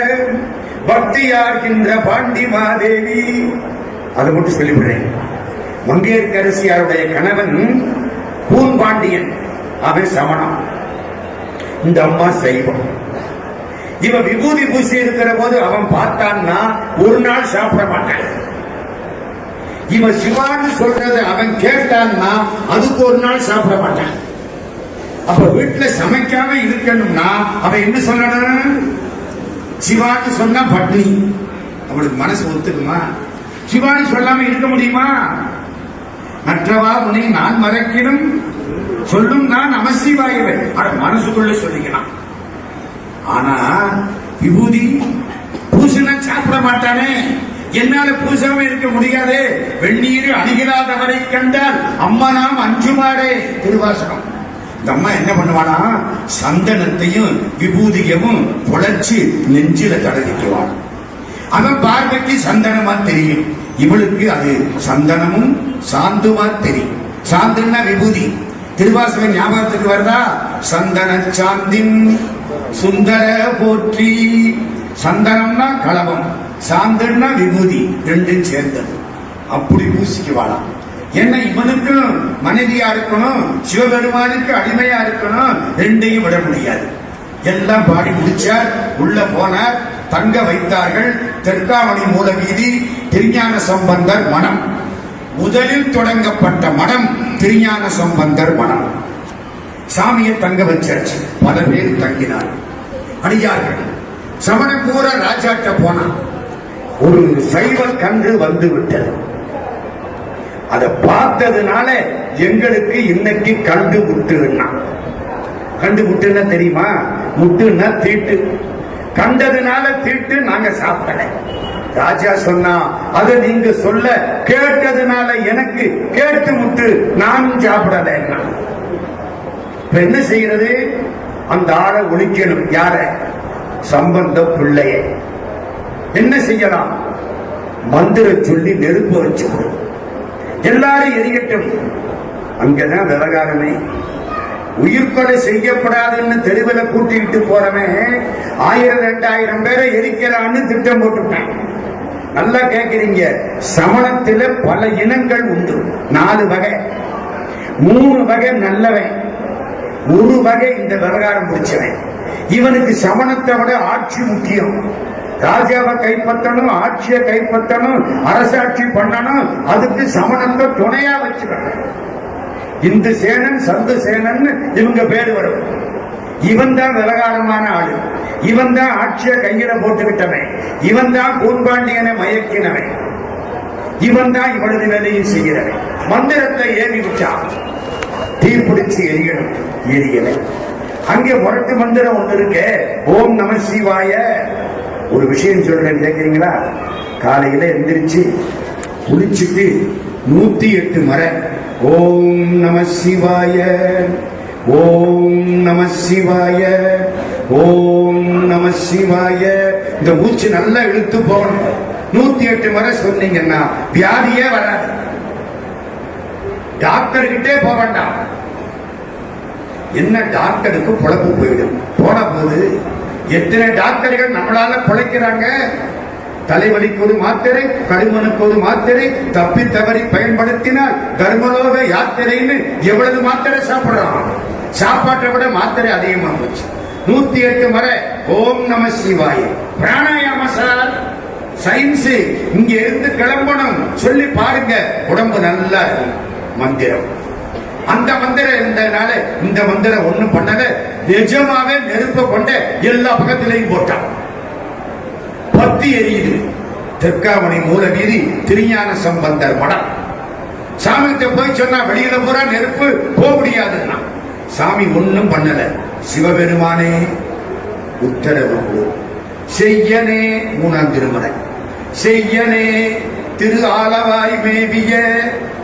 பக்தியார்கின்ற பாண்டி மாதேவி. அதை மட்டும் சொல்லிவிடுறேன். மங்கையர்கரசியாருடைய கணவன் பூன்பாண்டியன், அவன் சமணம், இந்த அம்மா சைவம். இவ விபூதி பூசி இருக்கிற போது அவன் பார்த்தான்னா ஒரு நாள் சாப்பிட மாட்டான். இவன் சிவான்னு சொல்றது அவன் கேட்டான்னா அதுக்கு ஒரு நாள் சாப்பிட மாட்டான். அப்ப வீட்டுல சமைக்காம இருக்கணும்னா அவன் என்ன சொல்லணும்? சிவான்னு சொன்னா பட்னி. அவளுக்கு மனசு ஒத்துக்குமா? சிவான்னு சொல்லாம இருக்க முடியுமா? மற்றவா உன்னை நான் மறக்கணும் சொல்லும் நான் நமசிவாயவன். மனசுக்குள்ள சொல்லிக்கலாம். ஆனா விபூதி பூசண சாப்பிட மாட்டானே. என்னால பூசாம இருக்க முடியாது. வெந்நீர் அணுகிலாதவரை கண்டால் அம்மா நாம் அஞ்சுமாடே. திருவாசகம். இந்த அம்மா என்ன பண்ணுவானா? சந்தனத்தையும் விபூதியமும் புழைச்சு நெஞ்சில தடவிக்குவான். அவன் பார்வைக்கு சந்தனமா தெரியும், இவளுக்கு அது சந்தனமும் சாந்துமா தெரியும். சாந்துன்னா விபூதி. திருவாசகம் ஞாபகத்துக்கு வருதா? சந்தன சாந்தின் சுந்தர போற்றி. சந்தனம்னா களவம், சாந்தன்னா விபூதி, ரெண்டும் சேர்ந்தது. அப்படி பூசிக்குவாளாம். என்ன இவனுக்கும் மனைவியா இருக்கணும், சிவபெருமானுக்கு அடிமையா இருக்கணும், ரெண்டையும் விட முடியாது. எல்லாம் பாடி முடிச்சார். உள்ள போனார். தங்க வைத்தார்கள். தெற்காவணி மூல வீதி திருஞான சம்பந்தர் மடம். முதலில் தொடங்கப்பட்ட மடம் திருஞான சம்பந்தர் மடம். சாமியை தங்க வச்சாச்சு. பல பேர் தங்கினார். அடியார்கள் சமண கூற ராஜாட்ட போனான். ஒரு சைவ கன்று வந்து விட்டது. அதை பார்த்ததுனால எங்களுக்கு இன்னைக்கு கண்டு முட்டுன்னா. கண்டு முட்டுன்னா தெரியுமா? முட்டுன்னா தீட்டு. கண்டதுனால தீட்டு. நாங்க சாப்பிடல. ராஜா சொன்னா அதை நீங்க சொல்ல கேட்டதுனால எனக்கு கேட்டு முட்டு, நானும் சாப்பிடல. என்ன செய்யறது? அந்த ஆளை ஒழிக்கணும். யார? சம்பந்த பிள்ளைய. என்ன செய்யலாம்? மந்திர சொல்லி நெருப்பு வச்சு எல்லாரும் எரியட்டும். அங்கதான் விவகாரமே. உயிர்கொலை செய்யப்படாதுன்னு தெருவில் கூட்டிட்டு போறவன் 1000-2000 பேரை எரிக்கலான்னு திட்டம் போட்டுட்டான். நல்லா கேட்கிறீங்க. சமணத்துல பல இனங்கள் உண்டு. 4 வகை. 3 வகை நல்லவன், 1 வகை இந்த விவகாரம் பிடிச்சவன். இவனுக்கு சமணத்தை விட ஆட்சி முக்கியம். ராஜாவை கைப்பற்றணும், ஆட்சியை கைப்பற்றணும், அரசாட்சி பண்ணணும். அதுக்கு சமணத்தை துணையா வச்சுக்கணும். இந்து சேனன் சந்து சேனன் இவங்க பேர் வரும். இவன் தான் விவகாரமான ஆளு. இவன் தான் ஆட்சியை கையில போட்டுக்கிட்டவன். இவன் தான் பூன்பாண்டியனை மயக்கினவன். இவன் தான் இவனது வேலையும் செய்கிறவன். மந்திரத்தை ஏவி விட்டான். தீப்பிடிச்சு எரியணும். எரியல. அங்கே முரட்டு மந்திரம் ஒன்று இருக்கு. ஓம் நம சிவாய. ஒரு விஷயம் சொல்றேன், கேட்கிறீங்களா? காலையில எந்திரிச்சு குளிச்சுட்டு 108 முறை ஓம் நம சிவாய, ஓம் நம சிவாய, ஓம் நம சிவாய. இந்த மூச்சு நல்லா இழுத்து போகணும். 108 முறை சொன்னீங்கன்னா வியாதியே வராது. டாக்டர் கிட்டே போக வேண்டாம். என்ன டாக்டருக்கு பொழப்பு போயிடும். போன போது எத்தனை டாக்டர்கள் நம்மளால பிழைக்கிறாங்க. தலைவலிக்கு ஒரு மாத்திரை, கருமனுக்கு ஒரு மாத்திரை, தப்பி தவறி பயன்படுத்தினால் தர்மலோக யாத்திரைன்னு எவ்வளவு மாத்திரை சாப்பிடுறான். சாப்பாட்டை விட மாத்திரை அதிகமா போச்சு. 108 முறை ஓம் நம சிவாய. பிராணாயாம சார், சயின்ஸ் இங்க இருந்து கிளம்பணும் சொல்லி பாருங்க, உடம்பு நல்லா இருக்கும். மந்திரம், அந்த மந்திரம் இருந்ததுனால இந்த மந்திரம் ஒண்ணும் பண்ணல. நிஜமாவே நெருப்ப கொண்ட எல்லா பக்கத்திலையும் போட்டான். பத்தி எரியுது. தெற்காமணி மூல வீதி திருஞான சம்பந்தர் மடம். சாமிகிட்ட போய் சொன்னா வெளியில பூரா நெருப்பு போக முடியாதுன்னா சாமி ஒண்ணும் பண்ணல. சிவபெருமானே உத்தரவு செய்யனே. 3ஆம் திருமலை செய்யனே திரு ஆலவாய் மேவிய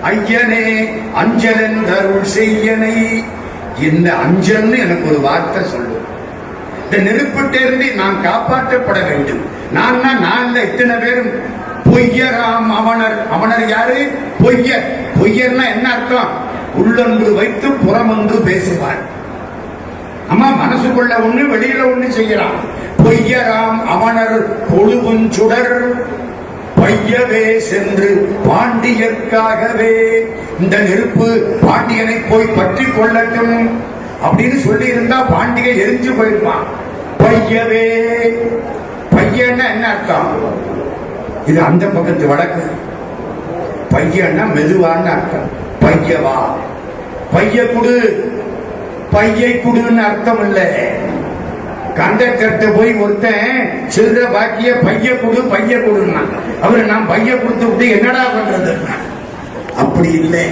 ஐயனே அஞ்சலன் அருள் செய்யனை. இந்த அஞ்சல்னு எனக்கு ஒரு வார்த்தை சொல்லு. இந்த நெருப்பிட்டிருந்து நான் காப்பாற்றப்பட வேண்டும். நான் இத்தனை பேரும் பொய்யராம் அவனர். அவனர் யாரு? பொய்யர். பொய்யர்னா என்ன அர்த்தம்? உள்ளொன்று வைத்து புறமொன்று பேசுவார். அம்மா மனசுக்குள்ள ஒண்ணு வெளியில ஒண்ணு செய்யலாம். பொய்யராம் அவனர் கொழுவுஞ்சுடர் பையவே சென்று பாண்டியர்க்காகவே. இந்த நெருப்பு பாண்டியனை போய் பற்றி கொள்ளட்டும் அப்படின்னு சொல்லி இருந்தா பாண்டிகை எரிஞ்சு போயிருப்பான். பையவே. பையன்னா என்ன அர்த்தம்? இது அந்த பக்கத்து வழக்கு. பையன்னா மெதுவான்னு அர்த்தம். பையவா, பைய குடு, பையை குடுன்னு அர்த்தம் இல்ல. கண்டக்டர்கிட்ட போய் ஒருத்தன் சில்லற பாக்கிய பைய குடு பைய குடுன்னா அவரு நான் பைய கொடுத்து விட்டு என்னடா பண்றது? அப்படி இல்லை.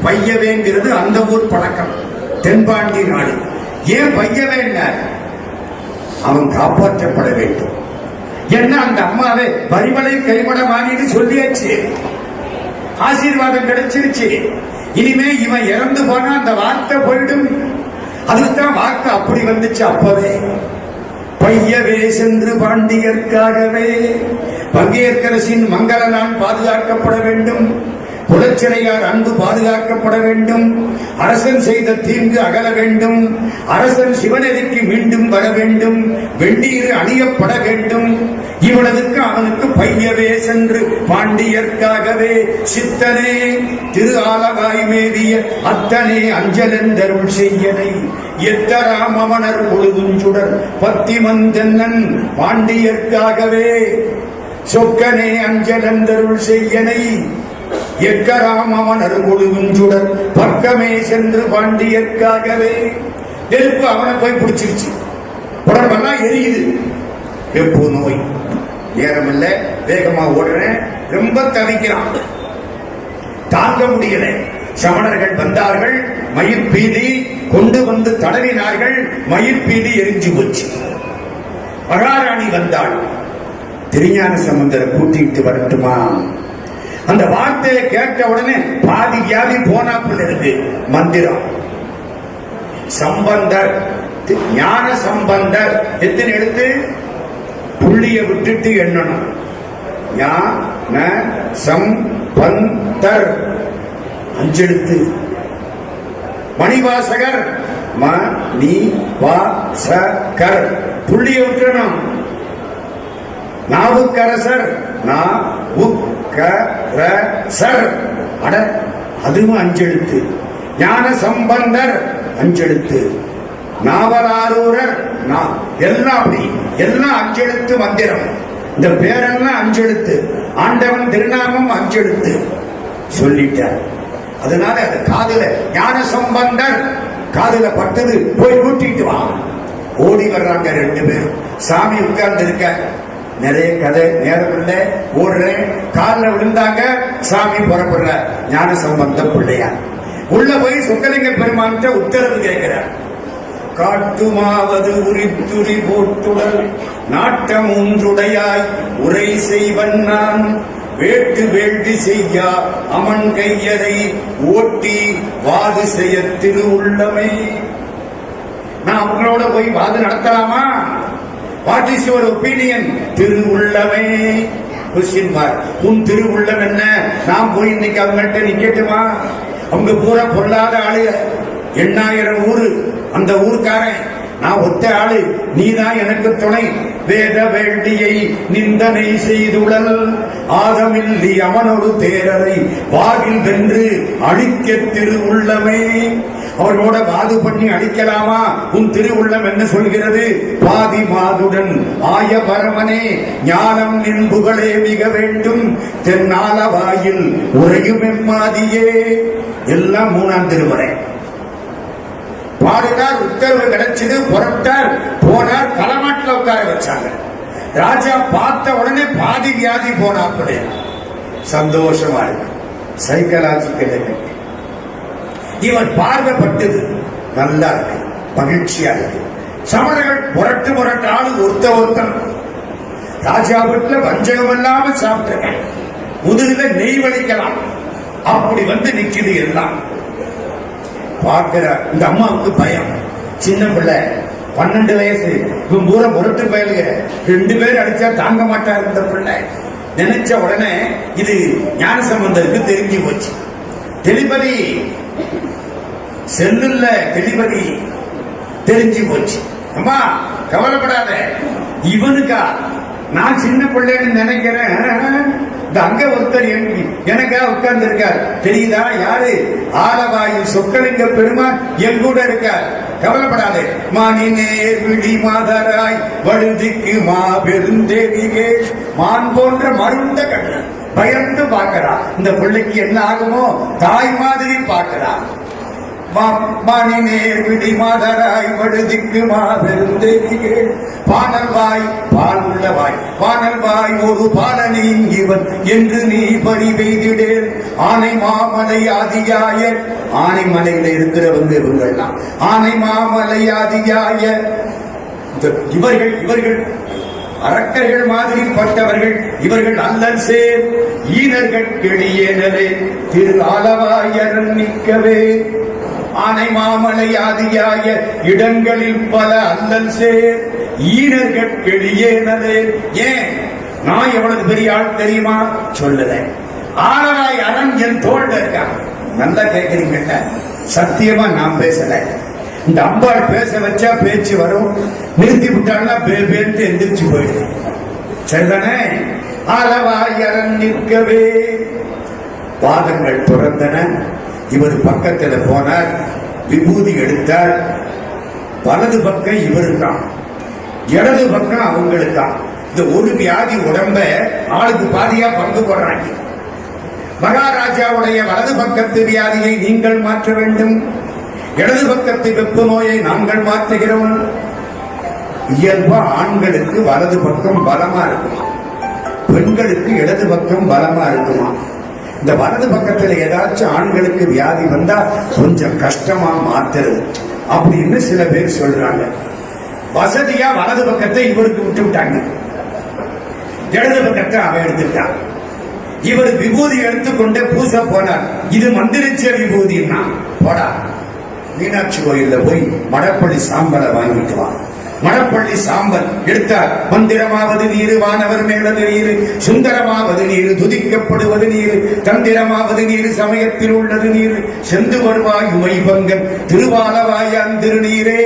பையவேங்கிறது அந்த ஊர் பழக்கம், தென்பாண்டி நாடு. ஏன் பையவே இல்லை? அவன் காப்பாற்றப்பட வேண்டும். என்ன அந்த அம்மாவை வரிமலை கைமட மாறின்னு சொல்லியாச்சு. ஆசீர்வாதம் கிடைச்சிருச்சு. இனிமே இவன் இறந்து போனா அந்த வார்த்தை போயிடும். அதுதான் வார்த்தை அப்படி வந்துச்சு. அப்பவே பையவே சென்று பாண்டியர்க்காகவே. பங்கேற்கரசின் மங்கள நான் பாதுகாக்கப்பட வேண்டும். குலச்சிறையார் அன்பு பாதுகாக்கப்பட வேண்டும். அரசன் செய்த தீங்கு அகல வேண்டும். அரசன் சிவனெதிக்கு மீண்டும் வர வேண்டும். வெண்டீர் அணியப்பட வேண்டும். இவனதுக்கு அவனுக்கு பையவே சென்று பாண்டியர்க்காகவே. சித்தனே திரு ஆலவாய் மேவிய அத்தனே அஞ்சலெந்தருள் செய்யனை. எத்தராம் அவனர் முழுதுஞ்சுடர் பத்திமந்தன்னன் பாண்டியர்க்காகவே. சொக்கனே அஞ்சலெந்தருள் செய்யனை. எக்கராம் அவன் அருகுழுங்குஞ்சுடர் பக்கமே சென்று பாண்டியர்க்காகவே. நெருப்பு அவனை போய் பிடிச்சிருச்சு. உடம்பெல்லாம் எரியுது. வெப்பு நோய். நேரம் இல்ல, வேகமா ஓடுறேன். ரொம்ப தவிக்கிறான், தாங்க முடியல. சமணர்கள் வந்தார்கள். மயிர் பீதி கொண்டு வந்து தடவினார்கள். மயிர் பீதி எரிஞ்சு போச்சு. மகாராணி வந்தாள். திருஞான சம்பந்தரை கூட்டிட்டு வரட்டுமா? அந்த வார்த்தையை கேட்ட உடனே பாதி வியாதி போனாப்புல இருக்கு. மந்திரம் சம்பந்தர், ஞான சம்பந்தர். எத்தனை எழுத்து? புள்ளிய விட்டுட்டு எண்ணணும். ஞான சம்பந்தர் 5 எழுத்து. மணிவாசகர் மணிவாசகர் புள்ளிய விட்டுறணும். நாவுக்கரசர் நாவுக்கரசர். அட அதுவும் 5 எழுத்து. ஞான சம்பந்தர் 5 எழுத்து. நாவலாரூரர் எல்லாம் அப்படி எல்லாம் 5 எழுத்து மந்திரம். இந்த பேரெல்லாம் 5 எழுத்து. ஆண்டவன் திருநாமம் 5 எழுத்து சொல்லிட்டார். அதனால அது காதுல ஞான சம்பந்தர் காதுல பட்டது. போய் கூட்டிட்டு வா. ஓடி வர்றாங்க 2 பேரும். சாமி உட்கார்ந்து இருக்க. நிறைய கதை, நேரம் இல்ல, ஓடுறேன். காலில் விழுந்தாங்க. சாமி புறப்படுற. ஞான சம்பந்த பிள்ளையார் உள்ள போய் சொக்கலிங்க பெருமான் உத்தரவு கேட்கிறார். காட்டுமாவது உரித்துரி போட்டுடல் நாட்டமூன்றுடையாய் உரை செய்வன் நான். வேட்டு வேள்வி செய்யா அமன் கையரை ஓட்டி வாது செய்ய திரு உள்ளமே. நான் அவங்களோட போய் வாது நடத்தலாமா? What is your opinion? திருவுள்ளமே கொஸ்டின் மார்க். உன் திருவுள்ளம் என்ன? நான் போய் இன்னைக்கு அவங்கள்ட்ட நிக்கட்டுமா? அவங்க பூரா பொல்லாத ஆளு, 8000 ஊரு, அந்த ஊருக்காரன். நான் ஒத்த ஆளு, நீதான் எனக்கு துணை. வேத வேள்வியை நிந்தனை செய்துடல் ஆதமில்லி அவனொரு தேரரை வாகில் வென்று அழிக்க திருவுள்ளமே. அவர்களோட வாது பண்ணி அடிக்கலாமா? உன் திருவுள்ளம் என்ன சொல்கிறது? பாதி மாதுடன் ஆய பரமனே ஞானம் நின்புகளே மிக வேண்டும் தென்னால வாயில் உரையும் எம்மாதியே. எல்லாம் 3ஆம் திருமுறை பாடினார். உத்தரவு கிடைச்சது, புறப்பட்டார், போனார். களமாட்டில் உட்கார வச்சாங்க. ராஜா பார்த்த உடனே பாதி வியாதி போனா. அப்படியே சந்தோஷமா இருக்கு. Psychological effect. இவன் பார்வைப்பட்டது நல்லா இருக்கு, மகிழ்ச்சியா இருக்கு. சமணர்கள் முரட்டு ஆளு, ஒருத்தன். ராஜா வீட்டுல வஞ்சகம் இல்லாம சாப்பிட்டு முதுகுல நெய் வலிக்கலாம். அப்படி வந்து நிக்குது எல்லாம். பார்க்கிற இந்த அம்மாவுக்கு பயம். சின்ன பிள்ளை, 12 வயசு. இவன் பூரா முரட்டு பயலுக. 2 பேர் அடிச்சா தாங்க மாட்டார் இந்த பிள்ளை. நினைச்ச உடனே இது ஞானசம்பந்தருக்கு தெரிஞ்சு போச்சு. டெலிபதி செல்லுல டெலிபதி தெரிஞ்சு போச்சு. அம்மா கவலைப்படாத, இவனுக்கா நான் சின்ன பிள்ளைன்னு நினைக்கிறேன். அங்க ஒருத்தர் எனக்கா உட்கார்ந்து இருக்கார், தெரியுதா? யாரு? ஆலவாயில் சொக்கலிங்க பெருமான் என் கூட இருக்கார். கவலைப்படாதே. மானி நேர் விழி மாதராய் வழுதிக்கு மாபெருந்தேவிகே மான் போன்ற மருந்த கண்ணன் பயந்து பார்க்கிறா. இந்த பிள்ளைக்கு என்ன ஆகுமோ தாய் மாதிரி பார்க்கிறா. மானி நேர் விழி மாதராய் வழுதிக்கு மாபெருந்தேவிகே பானல்வாய் பால் உள்ளவாய் பானல்வாய் ஒரு பாலனின் இவன் என்று நீ பறி பெய்திடேன். ஆனை மாமலை ஆதியாய, ஆனைமலையில இருக்கிறவங்க இவங்கள்லாம். ஆனை மாமலை ஆதியாய இவர்கள் அரக்கர்கள் மாதிரி பட்டவர்கள். இவர்கள் அல்லல் சேர் ஈனர்கள் கிளியேனரே திரு ஆலவாயரன் நிற்கவே. ஆனை மாமலை ஆதியாய இடங்களில் பல அல்லல் சேர் ஈனர்கள் கிளியேனரே. ஏன் நான் எவ்வளவு பெரிய ஆள் தெரியுமா? சொல்லல. ஆலவாய் அரண் என் தோல்ல இருக்கான். நல்லா கேட்கிறீங்க. சத்தியமா நான் பேசல. இந்த அம்பாள் பேச வச்சா பேச்சு வரும், நிறுத்தி விட்டாள்னா பேர்த்து எந்திரிச்சு போயிடு. சரிதானே? ஆலவாய் அரண் நிற்கவே. பாதங்கள் துறந்தன. இவர் பக்கத்துல போனார், விபூதி எடுத்தார். வலது பக்கம் இவருக்கான், இடது பக்கம் அவங்களுக்கான். இந்த ஒரு வியாதி உடம்ப ஆளுக்கு பாதியா பங்கு போடுறாங்க. மகாராஜாவுடைய வலது பக்கத்து வியாதியை நீங்கள் மாற்ற வேண்டும், இடது பக்கத்து வெப்ப நோயை நாங்கள் மாற்றுகிறோம். இயல்பா ஆண்களுக்கு வலது பக்கம் பலமா இருக்குமா, பெண்களுக்கு இடது பக்கம் பலமா இருக்குமா? இந்த வலது பக்கத்துல ஏதாச்சும் ஆண்களுக்கு வியாதி வந்தா கொஞ்சம் கஷ்டமா மாத்துறது அப்படின்னு சில பேர் சொல்றாங்க. வசதியா வலது பக்கத்தை இவருக்கு விட்டு விட்டாங்க, இடது பக்கத்தை அவன் எடுத்துட்டான். இவர் விபூதி எடுத்துக்கொண்டே பூச போனார். இது மந்திரிச்ச விபூதினா போடா, மீனாட்சி கோயில்ல போய் மடப்பள்ளி சாம்பலை வாங்கிட்டு வா. மடப்பள்ளி சாம்பல் எடுத்தார். மந்திரமாவது நீரு, வானவர் மேலது நீரு, சுந்தரமாவது நீரு, துதிக்கப்படுவது நீரு, தந்திரமாவது நீரு, சமயத்தில் உள்ளது நீரு, செந்து வருவாய் உமை பங்கன் திருவாலவாயான் திருநீரே,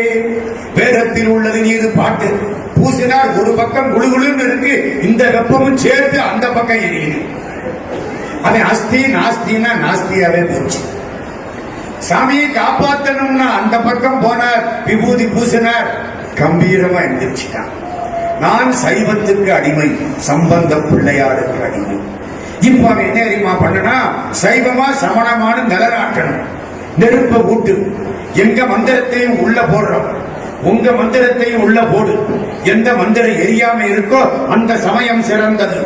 வேதத்தில் உள்ளது நீரு. பாட்டு பூசினார். ஒரு பக்கம் குழுகுழுன்னு இருக்கு, இந்த வெப்பமும் சேர்த்து அந்த பக்கம் எரியுது. அவன் அஸ்தி நாஸ்தினா நாஸ்தியாவே போச்சு. சாமியை காப்பாற்றணும்னா அந்த பக்கம் போனார், விபூதி பூசினார், கம்பீரமா எந்திரிச்சிட்டான். நான் சைவத்துக்கு அடிமை, சம்பந்த பிள்ளையாருக்கு அடிமை. இப்ப அவன் என்ன அறிமா பண்ணனா, சைவமா சமணமான நிலநாட்டணும். நெருப்ப ஊட்டு, எங்க மந்திரத்தையும் உள்ள போடுறோம், உங்க மந்திரத்தையும் உள்ள போடு. எந்த மந்திரம் எரியாம இருக்கோ அந்த சமயம் சிறந்தது.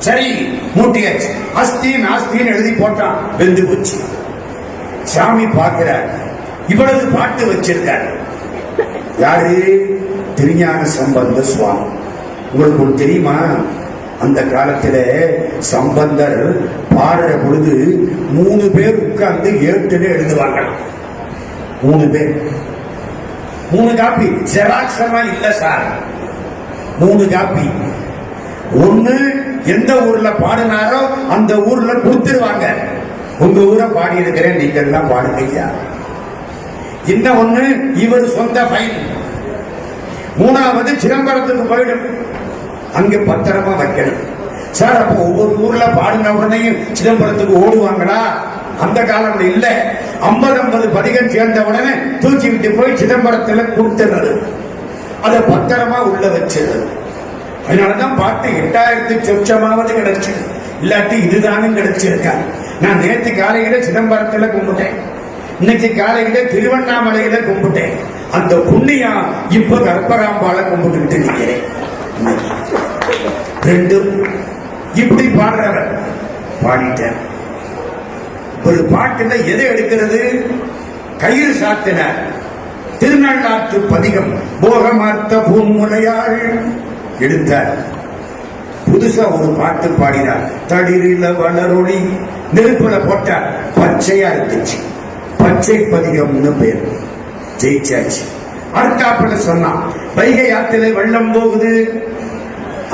சரி, மூட்டியாச்சு. அஸ்தி நாஸ்தின்னு எழுதி போட்டான், வெந்து போச்சு. சாமி பார்க்கிறார், இவ்வளவு பாட்டு வச்சிருக்காரு. யாரு? திருஞான சம்பந்த சுவாமி. உங்களுக்கு ஒன்று தெரியுமா? அந்த காலத்துல சம்பந்தர் பாடுற பொழுது 3 பேர் உட்கார்ந்து ஏட்டுல எழுதுவாங்க. 3 பேர். 3 காப்பி ஜெராக்ஸ் எல்லாம் இல்ல சார். 3 காப்பி. ஒண்ணு எந்த ஊர்ல பாடினாரோ அந்த ஊர்ல கொடுத்துருவாங்க. உங்க ஊரை பாடி இருக்கிறேன், நீங்க எல்லாம் பாடுங்கய்யா. இந்த ஒண்ணு இவர் சொந்த ஃபைல். 3வது சிதம்பரத்துக்கு போயிடும், அங்க பத்திரமா வைக்கணும் சார். அப்ப ஒவ்வொரு ஊர்ல பாடின உடனேயும் சிதம்பரத்துக்கு ஓடுவாங்களா? அந்த காலம் இல்ல. 50 பதிகம் சேர்ந்த உடனே தூக்கிட்டு போய் சிதம்பரத்துல கொடுத்துறது, அதை பத்திரமா உள்ள வச்சது. அதனாலதான் பாட்டு 8000 சொச்சமாவது கிடைச்சு, இல்லாட்டி இதுதானும் கிடைச்சிருக்கா. நான் நேற்று காலையில சிதம்பரத்துல கும்பிட்டேன், இன்னைக்கு காலையில திருவண்ணாமலையில கும்பிட்டேன். அந்த புண்ணியம் இப்ப கற்பகாம்பால கும்பிட்டு நிற்கிறேன். ரெண்டும் இப்படி பாடுறவர் பாடிட்டேன். ஒரு பாட்டுல எதை எடுக்கிறது? கயிறு சாத்தினார். திருநள்ளாற்று பதிகம் போகமார்த்த பூமுலையாள் எடுத்தார். புதுசா ஒரு பாட்டு பாடினார். தளிரில வளரொளி நெருப்புல போட்டார், பச்சையா இருந்துச்சு. பச்சை பதிகம்னு பேர். ஜெயிச்சாச்சு. அடுத்தாப்புல சொன்னான், வைகை ஆற்றிலே வெள்ளம் போகுது.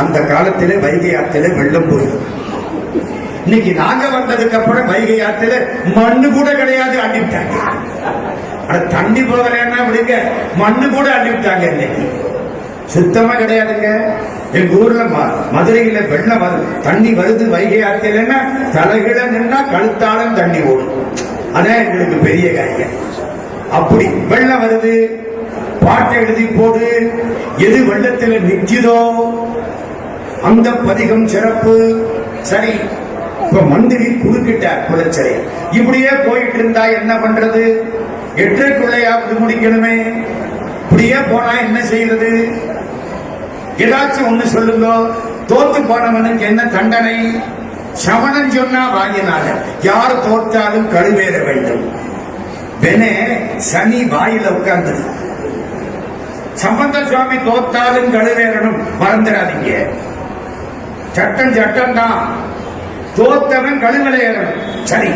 அந்த காலத்திலே வைகை ஆற்றிலே வெள்ளம் போகுது. இன்னைக்கு நாங்க வந்ததுக்கு அப்புறம் வைகை ஆற்றில மண்ணு கூட கிடையாது, அள்ளிவிட்டாங்க. தண்ணி போகலன்னா விடுங்க, மண்ணு கூட அள்ளிவிட்டாங்க. இன்னைக்கு சுத்தமா கிடையாதுங்க. எங்க ஊர்ல மதுரையில வெள்ளம் தண்ணி வருது வைகை ஆற்றிலன்னா தலைகிட நின்னா கழுத்தாலும் தண்ணி ஓடும். அதான் எங்களுக்கு பெரிய காரியம். அப்படி வெள்ளம் வருது, பாட்டை எழுதி போடு. எது வெள்ளத்தில் நிற்குதோ அந்த பதிகம் சிறப்பு. சரி, இப்ப மந்திரி குறுக்கிட்டார் குலச்சரை. இப்படியே போயிட்டு இருந்தா என்ன பண்றது? 8க்குள்ளையாவது முடிக்கணுமே. இப்படியே போனா என்ன செய்யறது? ஏதாச்சும் ஒண்ணு சொல்லுங்க. தோத்து போனவனுக்கு என்ன தண்டனை? சமணன் சொன்னா வாயினால, யார் தோற்றாலும் கழுவேற வேண்டும். வெனே சனி வாயில உட்கார்ந்தது. சம்பந்த சுவாமி தோத்தாலும் கழுவேறணும், மறந்துடாதீங்க. சட்டம் சட்டம் தான். தோத்தவன் கழுவிலையேறணும். சரி,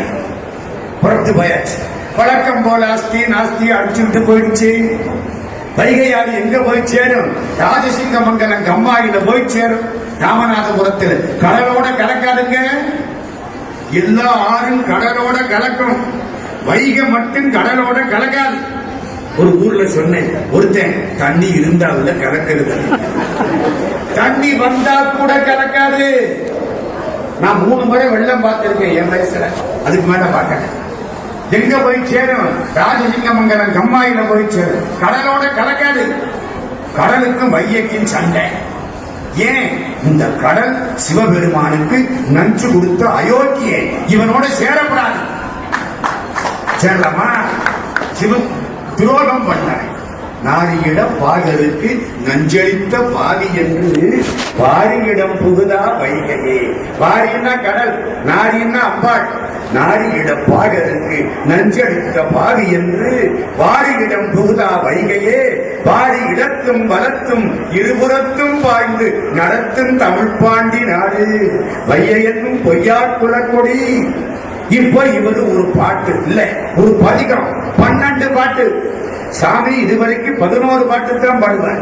புறத்து போயாச்சு. வழக்கம் போல அஸ்தி நாஸ்தி அடிச்சுட்டு போயிடுச்சு. வைகையாறு எங்க போய் சேரும்? ராஜசிங்கமங்கலம் கம்மாயில போய் சேரும். ராமநாதபுரத்தில் கடலோட கலக்காதுங்க. எல்லா ஆறும் கடலோட கலக்கும், வைகை மட்டும் கடலோட கலக்காது. ஒரு ஊர்ல சொன்னேன், ஒருத்தன் தண்ணி இருந்தால கலக்கிறது, தண்ணி வந்தா கூட கலக்காது. நான் 3 முறை வெள்ளம் பார்த்திருக்கேன் என் வயசுல, அதுக்கு மேல பார்க்கல. எங்க போய் சேரும்? ராஜசிங்கமங்கலம் கம்மாயில போய் சேரும். கடலோட கலக்காது. கடலுக்கும் வையைக்கும் சண்டை. ஏன்? இந்த கடல் சிவபெருமானுக்கு நஞ்சு கொடுத்த அயோக்கியே, இவனோட சேரப்படாது. சேரலாமா? சிவ துரோகம் பண்ண நாரியிடம் பாகருக்கு நஞ்சளித்த பாவி என்று வாரியிடம் புகுதா வைகையே. வாரின்னா கடல், நாரின்னா அம்பாள். நாரியிடம் பாகருக்கு நஞ்சளித்த பாவி என்று வாரியிடம் புகுதா வைகையே. வாரி இடத்தும் வலத்தும் இருபுறத்தும் பாய்ந்து நடத்தும் தமிழ் பாண்டி நாடு வையையென்னும் பொய்யார் குலக்கொடி. இப்ப இவரு ஒரு பாட்டு இல்ல, ஒரு பதிகம் 12 பாட்டு. சாமி இதுவரைக்கும் 11 பாட்டு தான் பாடுவார்.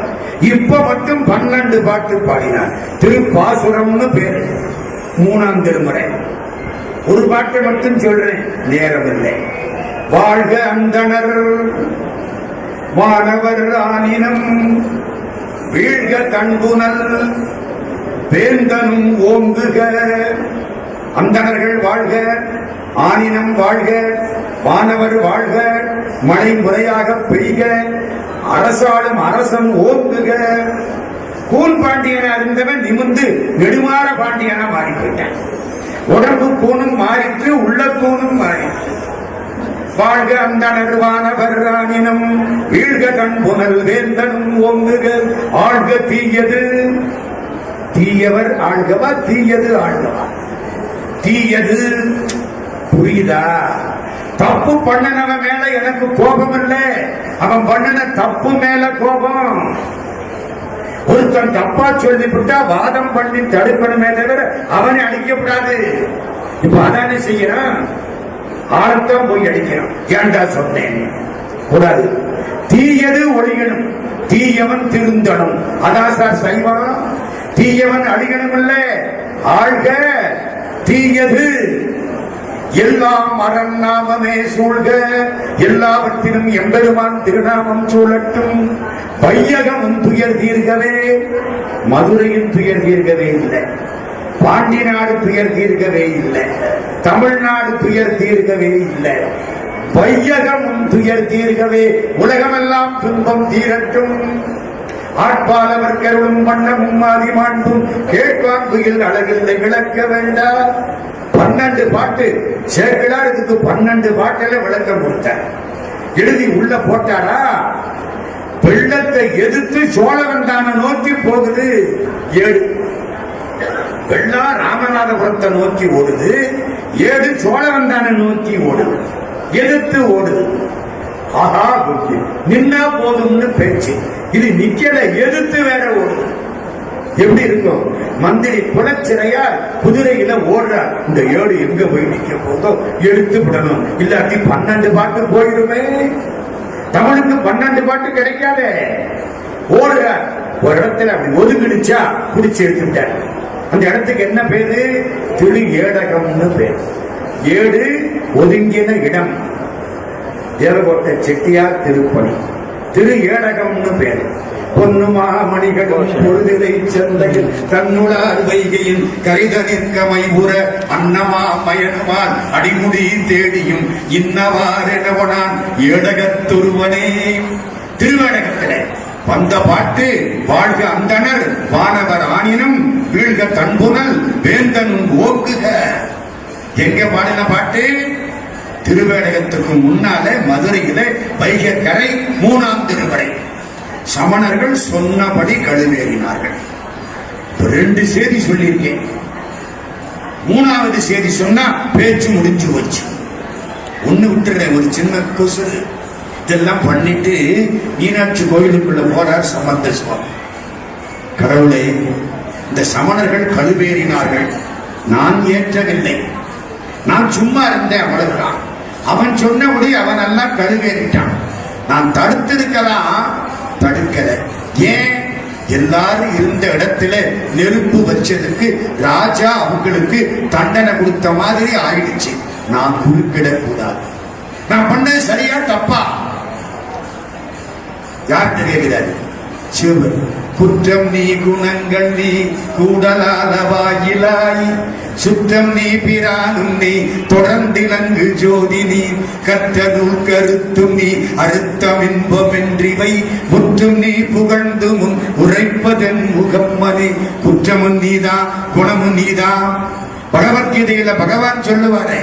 இப்ப மட்டும் 12 பாட்டு பாடினார். திருப்பாசுரம்னு பேரு, 3ஆம் திருமுறை. ஒரு பாட்டை மட்டும் சொல்றேன், நேரம் இல்லை. வாழ்க அந்தணர் வானவர் ஆனினம் வீழ்க தன்புனல் வேந்தனும் ஓங்குக. அந்தணர்கள் வாழ்க, ஆனினம் வாழ்க, வானவர் வாழ்க, மழை முறையாக பெய்க, அரசாளும் அரசன் ஓங்குக. கூன் பாண்டியனா இருந்தவன் நிமிர்ந்து நெடுமாற பாண்டியனா மாறி போயிட்டான். உடம்பு கூனும் மாறிட்டு, உள்ள கூனும் மாறிட்டு. வாழ்க அந்தணர் வானவர் ஆனினம் வீழ்க தன்புனல் வேந்தனும் ஓங்குக. ஆழ்க தீயது, தீயவர் ஆழ்கவா, தீயது ஆழ்கவா? தீயது புரியுதா? தப்பு பண்ணனவன் மேல எனக்கு கோபம் இல்ல, அவன் பண்ணின தப்பு மேல கோபம். ஒருத்தன் தப்பா சொல்லிவிட்டா வாதம் பண்ணி தடுக்கணுமே தவிர அவனை அடிக்கப்படாது. இப்ப அதானே செய்யறான், ஆழத்தான் போய் அடிக்கிறான். ஏண்டா சொன்னேன் கூடாது. தீயது ஒழியணும், தீயவன் திருந்தணும். அதான் சார் சைவம். தீயவன் அழியணும் இல்ல, ஆழ்க தீயது எல்லாம் அரண் நாமமே சூழ்க, எல்லாவற்றிலும் எம்பெருமான் திருநாமம் சூழட்டும். வையகமும் துயர் தீர்கவே, மதுரையின் துயர் தீர்கவே இல்லை, பாண்டி நாடு துயர் தீர்க்கவே இல்லை, தமிழ்நாடு துயர் தீர்க்கவே இல்லை. வையகமும் துயர் தீர்க்கவே, உலகமெல்லாம் துன்பம் தீரட்டும். ஆட்பாலவர் கருளும் வண்ணமும் மாறி மாண்பும் கேட்பான் துயில் அழகில்லை விளக்க வேண்டாம். 12 பாட்டு சேக்கிழாருக்கு 12 பாட்டில விளக்கம் கொடுத்தார். எழுதி உள்ள போட்டாரா? வெள்ளத்தை எதிர்த்து சோழவந்தான நோக்கி போகுது 7. வெள்ளம் ராமநாதபுரத்தை நோக்கி ஓடுது, 7 சோழவந்தான நோக்கி ஓடுது, எதிர்த்து ஓடுது. ஆஹா, நின்னா போதும்னு பேச்சு. இது நிக்கல, எதிர்த்து வேற ஓடுது. எப்படி இருக்கும்? மந்திரி குலச்சிறையா குதிரையில ஓடுறார். இந்த 7 எங்க போய் நிக்க போதோ எடுத்து விடணும், இல்லாட்டி 12 பாட்டு போயிடுமே. தமிழுக்கு 12 பாட்டு கிடைக்காதே. ஓடுறார், ஒரு இடத்துல அப்படி ஒதுங்கிடுச்சா குடிச்சு எடுத்துட்டார். அந்த இடத்துக்கு என்ன பேரு? திரு ஏடகம்னு பேர். 7 ஒதுங்கின இடம். தேவகோட்டை செட்டியார் திருப்பணி திரு ஏடகம்னு பேர். பொன்னுமா மணிகளும் பொழுதிலை சந்தையில் தன்னுளார் வைகையின் கரிதனிற்கமை உற அன்னமா மயனுமான் அடிமுடி தேடியும் இன்னவாரெனவனான் ஏடகத்துருவனே. திருவேடகத்திலே வந்த பாட்டு வாழ்க அந்தனர் வானவர் ஆனினும் வீழ்க தன்புணல் வேந்தனும் ஓக்குக. எங்க பாடின பாட்டு? திருவேடகத்துக்கு முன்னாலே மதுரையில வைகக்கரை 3ஆம் திருவரை. சமணர்கள் சொன்னபடி கழுவேறினார்கள். 2 செய்தி சொல்லியிருக்கேன். 3வது செய்தி சொன்னா பேச்சு முடிஞ்சு வச்சு. ஒண்ணு விட்டுறேன், ஒரு சின்ன கொசு. இதெல்லாம் பண்ணிட்டு மீனாட்சி கோயிலுக்குள்ள போறார் சம்பந்த சுவாமி. கடவுளே, இந்த சமணர்கள் கழுவேறினார்கள், நான் ஏற்றவில்லை, நான் சும்மா இருந்தேன், அவ்வளவுதான். அவன் சொன்னபடி அவன் எல்லாம் கழுவேறிட்டான். நான் தடுத்திருக்கலாம், தடுக்கல. ஏன்? எல்லாரும் இருந்த இடத்துல நெருப்பு வச்சதுக்கு ராஜா அவங்களுக்கு தண்டனை கொடுத்த மாதிரி ஆயிடுச்சு. நான் குறுக்கிடக் கூடாது. நான் பண்ணது சரியா தப்பா? யார்கிட்ட கேட்கிறாரு? சிவன். குற்றம் நீ குணங்கள் நீ கூடலாதவாயிலாய், சுற்றம் நீ பிரானும் நீ தொடர்ந்திலங்கு ஜோதி நீ, கற்றதுள் கருத்தும் நீ அறுத்தம் இன்பமென்றிவை, முற்றும் நீ புகழ்ந்து முன் உரைப்பதன் முகம்மனே. குற்றமும் நீதான், குணமும் நீதான். பகவத்கீதையில பகவான் சொல்லுவாரே,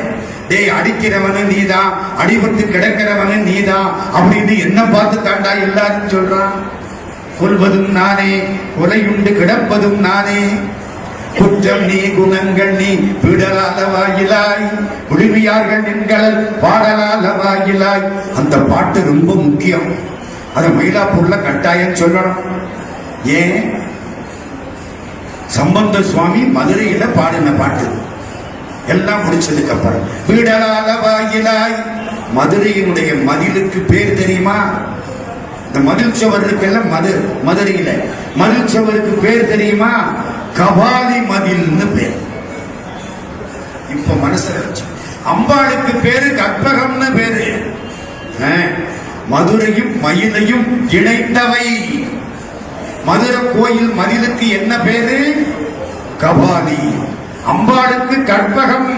டேய் அடிக்கிறவனு நீதான், அடிபட்டு கிடக்கிறவனு நீதான் அப்படின்னு என்ன பார்த்து தாண்டா எல்லாரும் சொல்றான்? கொல்வதும் நானே, கொலையுண்டு கிடப்பதும் நானே. குற்றம் நீ குணங்கள் நீ விடலாத வாயிலாய், குழுவியார்கள் நின்களல் பாடலாத வாயிலாய். அந்த பாட்டு ரொம்ப முக்கியம். அத மயிலாப்பூர்ல கட்டாயம் சொல்லணும். ஏன்? சம்பந்த சுவாமி மதுரையில பாடின பாட்டு. எல்லாம் முடிச்சதுக்கு அப்புறம் விடலாத வாயிலாய். மதுரையினுடைய மதிலுக்கு பேர் தெரியுமா? இந்த மதில் சுவருக்கு எல்லாம் மதுரையில மதில் சுவருக்கு பேர் தெரியுமா? கபாலி மதில்னு பேர். இப்ப மனசுல வச்சு. அம்பாளுக்கு பேரு கற்பகம்னு பேரு. மதுரையும் மயிலையும் இணைத்தவை. மதுரை கோயில் மதிலுக்கு என்ன பேரு? கபாலி. அம்பாளுக்கு கற்பகம்.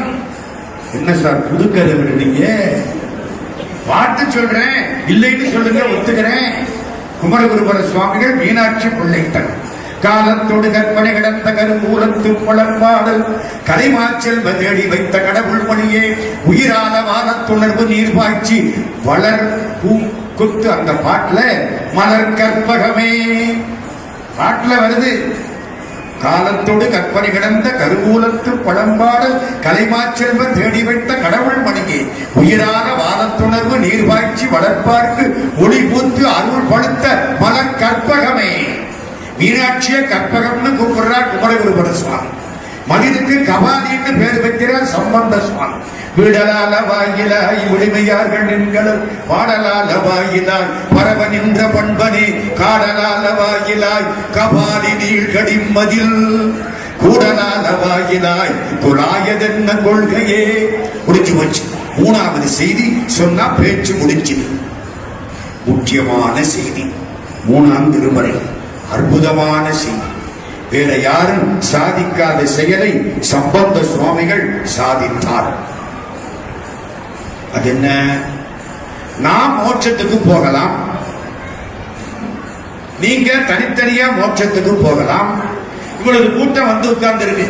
என்ன சார் புதுக்கதை விடுறீங்க? பாட்டு சொல்றேன், இல்லைன்னு சொல்லுங்க, ஒத்துக்கிறேன். குமரகுருபர சுவாமிகள் மீனாட்சி பிள்ளைத்தன் காலத்தோடு கற்பனை கிடந்த கருமூலத்து புலம்பாடல் கலைமாச்செல்வ தேடி வைத்த கடவுள் மணியே, உயிரான வானத்துணர்வு நீர் பாய்ச்சி வளர் பூங்குத்து. அந்த பாட்டுல மலர் கற்பகமே பாட்டுல வருது. காலத்தோடு கற்பனை கிடந்த கருமூலத்து பழம்பாடல் கலைமாச்செல்வ தேடி வைத்த கடவுள் மணியே, உயிரான வானத்துணர்வு நீர் பாய்ச்சி வளர்ப்பார்க்கு ஒளி பூத்து அருள் படுத்த மலர் கற்பகமே. மீனாட்சிய கற்பகம்னு கூப்பிடுறார் குமரகுருபர சுவாமி. மனிதனுக்கு கபாலின்னு பேர் வைக்கிறார் சம்பந்த சுவாமி. விடலால வாயிலாய் விடுமையார்கள் என்களல் பாடலால வாயிலாய் பரவ நின்ற பண்பனே காடலால வாயிலாய் கபாலி நீள்கடிம் மதில் கூடலால வாயிலாய் குழாயதென்ன கொள்கையே. முடிஞ்சு போச்சு. மூணாவது செய்தி சொன்னா பேச்சு முடிஞ்சது. முக்கியமான செய்தி மூணாம் திருமறை, அற்புதமான செய்தி. வேற யாரும் சாதிக்காத செயலை சம்பந்த சுவாமிகள் சாதித்தார். அது என்ன? நாம் மோட்சத்துக்கு போகலாம், நீங்க தனித்தனியா மோட்சத்துக்கு போகலாம். இவ்வளவு கூட்டம் வந்து உட்கார்ந்து இருக்கு.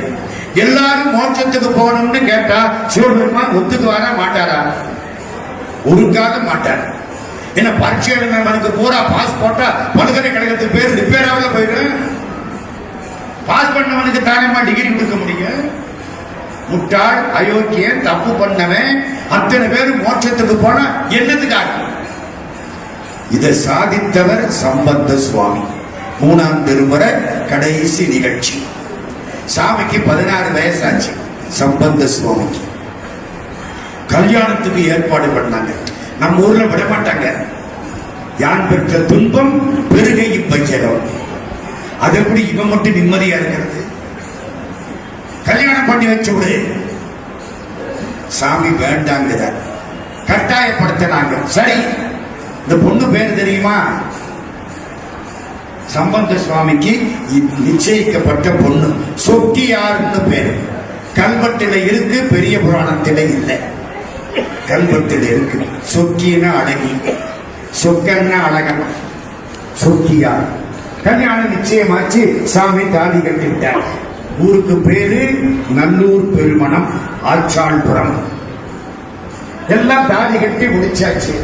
எல்லாரும் மோட்சத்துக்கு போகணும்னு கேட்டா சிவபெருமான் ஒத்துக்கு வர மாட்டாரா? ஒரு காலம் மாட்டார். என்ன பரீட்சை எழுதினவனுக்கு பூரா பாஸ் போட்டா பல்கலைக்கழகத்துக்கு பேர் ரிப்பேர் ஆகல போயிடும். பாஸ் பண்ணவனுக்கு தானமா டிகிரி கொடுக்க முடியும்? முட்டாள், அயோக்கியன், தப்பு பண்ணவன் அத்தனை பேர் மோட்சத்துக்கு போனா என்னத்துக்காக? இதை சாதித்தவர் சம்பந்த சுவாமி. மூணாம் திருமுறை கடைசி நிகழ்ச்சி. சாமிக்கு 16 வயசாச்சு. சம்பந்த சுவாமிக்கு கல்யாணத்துக்கு ஏற்பாடு பண்ணாங்க. நம்ம ஊர்ல விட மாட்டாங்க. யான் பெற்ற துன்பம் பெருகை இப்பைச்சலம். அது எப்படி இவன் மட்டும் நிம்மதியா இருக்கிறது? கல்யாணம் பண்ணி வச்சு விடு. சாமி வேண்டாங்க, கட்டாயப்படுத்தினாங்க. சரி, இந்த பொண்ணு பேரு தெரியுமா? சம்பந்த சுவாமிக்கு நிச்சயிக்கப்பட்ட பொண்ணு சொக்கியார்னு பேரு. கல்வெட்டில இருக்கு, பெரிய புராணத்தில இல்லை. கல்வெட்டில இருக்கு. சொக்கின அழகி, சொக்கன்னா அழகன், சொக்கியார். கல்யாணம் நிச்சயமாச்சு. சாமி தாலி கட்டிவிட்டார். ஊருக்கு பேரு நல்லூர் பெருமணம், ஆச்சாள்புரம். எல்லாம் தாலி கட்டி முடிச்சாச்சு.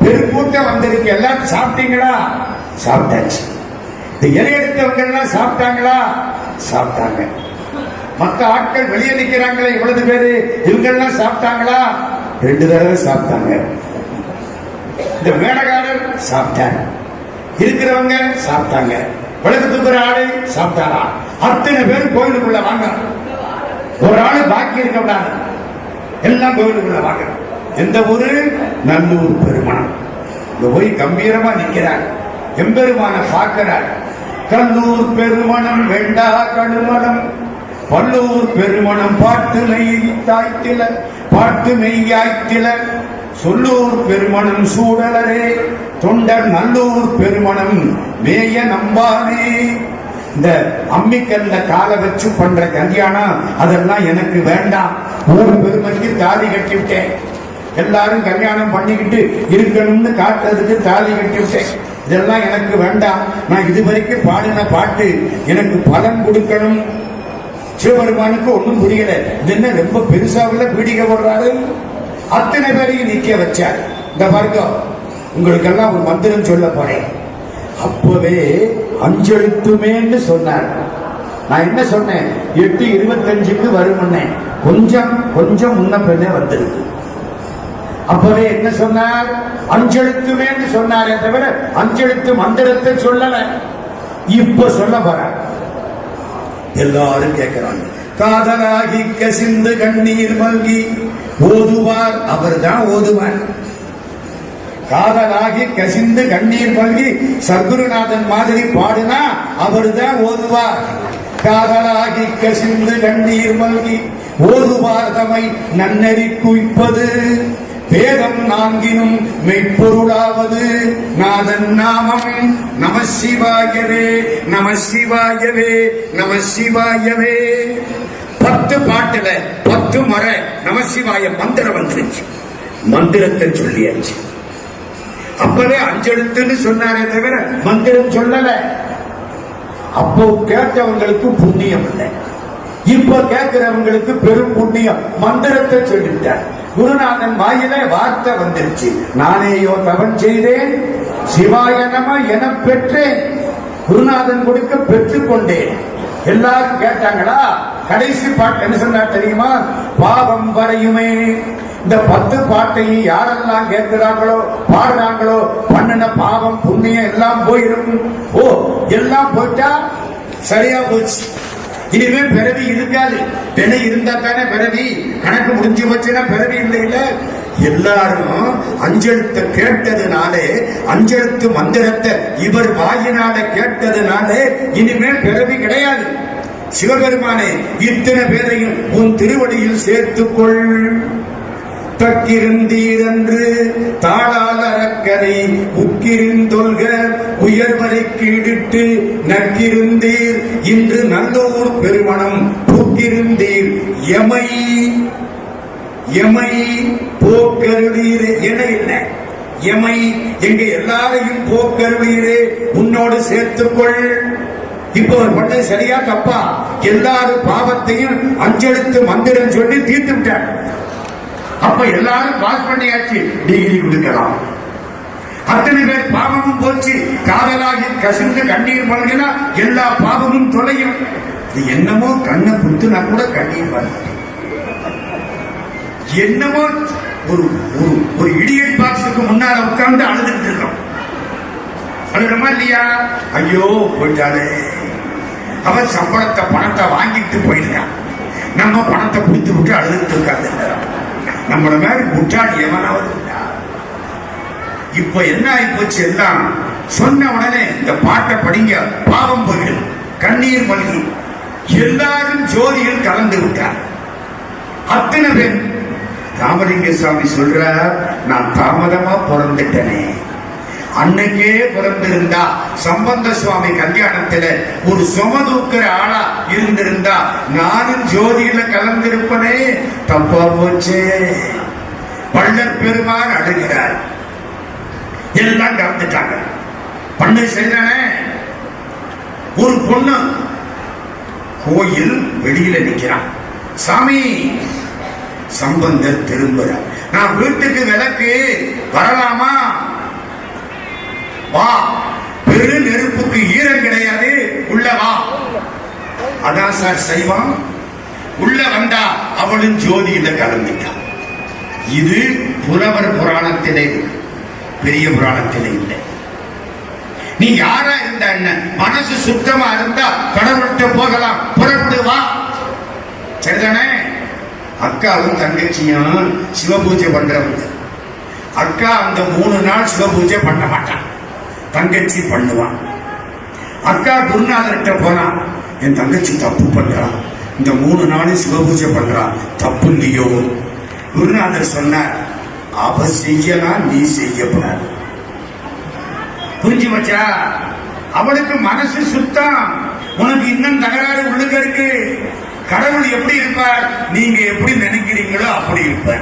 பெருக்கூட்டம் வந்திருக்கு. எல்லாம் சாப்பிட்டீங்களா? சாப்பிட்டாச்சு. இந்த இலை எடுத்தவங்க எல்லாம் சாப்பிட்டாங்களா? சாப்பிட்டாங்க. மற்ற ஆட்கள் வெளியே நிக்கிறாங்களே இவ்வளவு பேரு, இவங்க எல்லாம் சாப்பிட்டாங்களா? 2 தடவை சாப்பிட்டாங்க. இந்த மேடகாரர் சாப்பிட்டாங்க. இருக்கிறவங்க சாப்பிட்டாங்க. விளக்கு தூக்குற ஆளு சாப்பிட்டாரா? அத்தனை பேர் கோயிலுக்குள்ள வாங்க. ஒரு ஆளு பாக்கி இருக்க கூடாது. எல்லாம் கோயிலுக்குள்ள வாங்க. எந்த ஊரு? நல்லூர் பெருமணம். இங்க போய் கம்பீரமா நிக்கிறார். எம்பெருமான பார்க்கிறார். கல்லூர் பெருமணம் வேண்டா கழுமணம், பல்லூர் பெருமணம் பாட்டு மெய்யாய்த்தில, பாட்டு மெய்யாய்த்தில, சொல்லூர் பெருமணம் சூழலரே தொண்டர் நல்லூர் பெருமணம் மேய நம்பானே. இந்த அம்மிக்கல்ல காலை வச்சு பண்ற கல்யாணம் அதெல்லாம் எனக்கு வேண்டாம். ஊர் பெருமைக்கு தாலி கட்டிவிட்டேன். எல்லாரும் கல்யாணம் பண்ணிக்கிட்டு இருக்கணும்னு காட்டுறதுக்கு தாலி கட்டிவிட்டேன். இதெல்லாம் எனக்கு வேண்டாம். நான் இதுவரைக்கும் பாடின பாட்டு எனக்கு பலன் கொடுக்கணும். சிவபெருமானுக்கு ஒன்றும் புரியல. இது என்ன ரொம்ப பெருசாவில பீடிக்க போடுறாரு? அத்தனை பேரையும் நிக்க வச்சார். இந்த பாருங்க, உங்களுக்கெல்லாம் ஒரு மந்திரம் சொல்ல போறேன். அப்பவே அஞ்செழுத்துமேன்னு சொன்னார். நான் என்ன சொன்னேன்? 8:25க்கு வரும். கொஞ்சம் கொஞ்சம் முன்ன பின்னே வந்திருக்கு. அப்பவே என்ன சொன்னார்? அஞ்செழுத்துமேன்னு சொன்னாரே தவிர அஞ்செழுத்து மந்திரத்தை சொல்லல. இப்ப சொல்ல போற. எல்லாரும் கேட்கிறாங்க. காதலாகி கசிந்து கண்ணீர் மல்கி ஓதுவார், அவர் தான் ஓதுவார். காதலாகி கசிந்து கண்ணீர் மல்கி சத்குருநாதன் மாதிரி பாடுனா அவர் தான் ஓதுவார். காதலாகி கசிந்து கண்ணீர் மல்கி ஓதுவார் தமை நன்னெறி குய்ப்பது, வேதம் நான்கினும் மெய்ப்பொருளாவது நாதன் நாமம். நம சிவாயவே, நம சிவாயவே, நம சிவாயவே. 10 பாட்டுல 10 முறை நம சிவாய மந்திரம் வந்துருச்சு. மந்திரத்தை சொல்லியாச்சு. அப்பவே அஞ்செழுத்துன்னு சொன்னாரே தவிர மந்திரம் சொல்லல. அப்போ கேட்டவங்களுக்கு புண்ணியம் இல்லை. இப்ப கேட்கிறவங்களுக்கு பெரும் புண்ணியம். மந்திரத்தை சொல்லிட்டார். குருநாதன் வாயில வார்த்தை வந்துருச்சு. நானேயோ தவன் செய்தேன், சிவாய நம என பெற்றேன். குருநாதன் கொடுக்க பெற்றுக்கொண்டேன். எல்லாரும் கேட்டாங்களா? கடைசி பாட்டு என்ன சொன்னார் தெரியுமா? பாவம் வரையுமே. இந்த 10 பாட்டையும் யாரெல்லாம் கேட்கிறாங்களோ பாடுறாங்களோ பண்ணின பாவம் புண்ணியம் எல்லாம் போயிடும். ஓ, எல்லாம் போயிட்டா சரியா போச்சு. இனிமே பிறவி இருக்காது. பிணை இருந்தா தானே பிறவி. கணக்கு முடிஞ்சு வச்சுன்னா பிறவி இல்லையில. எல்லாரும் அஞ்செழுத்த கேட்டதுனாலே, அஞ்செழுத்து மந்திரத்தை இவர் வாயினால கேட்டதுனாலே இனிமேல் பிறவி கிடையாது. சிவபெருமானே, இத்தனை பேரையும் உன் திருவடியில் சேர்த்துக்கொள். தக்கிருந்தீரென்று தாளால் அறக்கரை உக்கிருந்தொல்க உயர்வரை கீழிட்டு நக்கிருந்தீர் இன்று நல்லூர் பெருமணம் புக்கிருந்தீர் எமை எமை போக்கருளீரே என என்ன எமை எங்க எல்லாரையும் போக்கருளீரே உன்னோடு சேர்த்துக்கொள். இப்போ ஒரு பண்ண சரியா தப்பா? எல்லாரும் பாவத்தையும் அஞ்செழுத்து மந்திரம் சொல்லி தீர்த்து விட்டார். அப்ப எல்லாரும் பாஸ் பண்ணியாச்சு, டிகிரி கொடுக்கலாம். அத்தனை பேர் பாவமும் போச்சு. காதலாகி கசிந்து கண்ணீர் மல்கினா எல்லா பாவமும் தொலையும். இது என்னமோ கண்ணை குத்துனா கூட கண்ணீர் வரும். என்னமோ ஒரு ஒரு இடியட் பாக்ஸுக்கு முன்னால உட்கார்ந்து அழுதுட்டு இருக்கோம். அழுகிறமா இல்லையா? ஐயோ போயிட்டாலே, அவன் சம்பளத்தை பணத்தை வாங்கிட்டு போயிருக்கான், நம்ம பணத்தை கொடுத்து விட்டு அழுதுட்டு இருக்காது. நம்மள மாதிரி முட்டாடி எவனாவது. இப்ப என்ன ஆயிப்போச்சு, எல்லாம் சொன்ன உடனே இந்த பாட்டை படிங்க, பாவம் போயிடும், கண்ணீர் மல்கி எல்லாரும் ஜோதியில் கலந்து விட்டார். அத்தனை பேர். ராமலிங்க சுவாமி சொல்றார், நான் தாமதமா பிறந்துட்டனே. அன்னைக்கே பிறந்திருந்தா சம்பந்த சுவாமி கல்யாணத்துல ஒரு சுமதூக்கிற ஆளா இருந்திருந்தா நானும் ஜோதியில கலந்திருப்பனே. தப்பா போச்சே. பள்ளர் பெருமான் அழுகிறார். எல்லாம் கலந்துட்டாங்க. பண்ணை சரிதானே. ஒரு பொண்ணு கோயில் வெளியில நிக்கிறான். சாமி, சம்பந்தர் திரும்புறார். நான் வீட்டுக்கு விளக்கு வரலாமா? வா. பெரு நெருப்புக்கு ஈரம் கிடையாது, உள்ள வா. அதான் சார் செய்வான். உள்ள வந்தா அவளும் ஜோதியில கலந்துட்டான். இது புலவர் புராணத்திலே, பெரிய புராணத்திலே இல்லை. நீ யாரா இருந்தா என்ன, மனசு சுத்தமா இருந்தா கடவுள்கிட்ட போகலாம். புறப்படு, வா. சரிதானே? அக்காவும் தங்கச்சியும் சிவபூஜை பண்றவங்க. அக்கா அந்த 3 நாள் சிவபூஜை பண்ண மாட்டான், தங்கச்சி பண்ணுவான். அக்கா குருநாதர்கிட்ட போனா, என் தங்கச்சி தப்பு பண்றான், இந்த 3 நாளும் சிவபூஜை பண்றான், தப்பு இல்லையோ? குருநாதர் சொன்னார், அவ செய்யலாம், நீ செய்யப்படாது. புரிஞ்சு வச்சா? அவளுக்கு மனசு சுத்தம், உனக்கு இன்னும் தகராறு உள்ளுக்கு இருக்கு. கடவுள் எப்படி இருப்பார்? நீங்க எப்படி நினைக்கிறீங்களோ அப்படி இருப்பார்.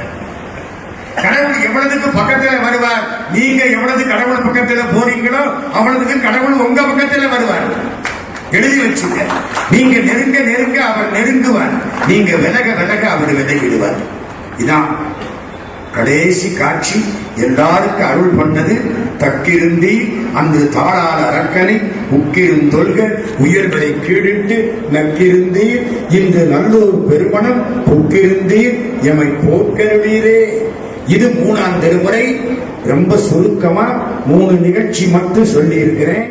கடவுள் எவ்வளவுக்கு பக்கத்துல வருவார், நீங்க எவ்வளவு கடவுள் பக்கத்துல போறீங்களோ அவ்வளவுக்கு கடவுள் உங்க பக்கத்துல வருவார். எழுதி வச்சுங்க. நீங்க நெருங்க நெருங்க அவர் நெருங்குவார், நீங்க விலக விலக அவர் விலகிடுவார். இதான் கடைசி காட்சி. எல்லாருக்கும் அருள் பண்ணது. தக்கிருந்தி அன்று தாளால் அரக்கனை உக்கிருந்தொல்க உயர்களை கீழிட்டு நக்கிருந்தீர் இன்று நல்லூர் பெருமணம் புக்கிருந்தீர் எமை போக்கருளீரே. இது 3ஆம் திருமுறை. ரொம்ப சுருக்கமா 3 நிகழ்ச்சி மட்டும் சொல்லி இருக்கிறேன்.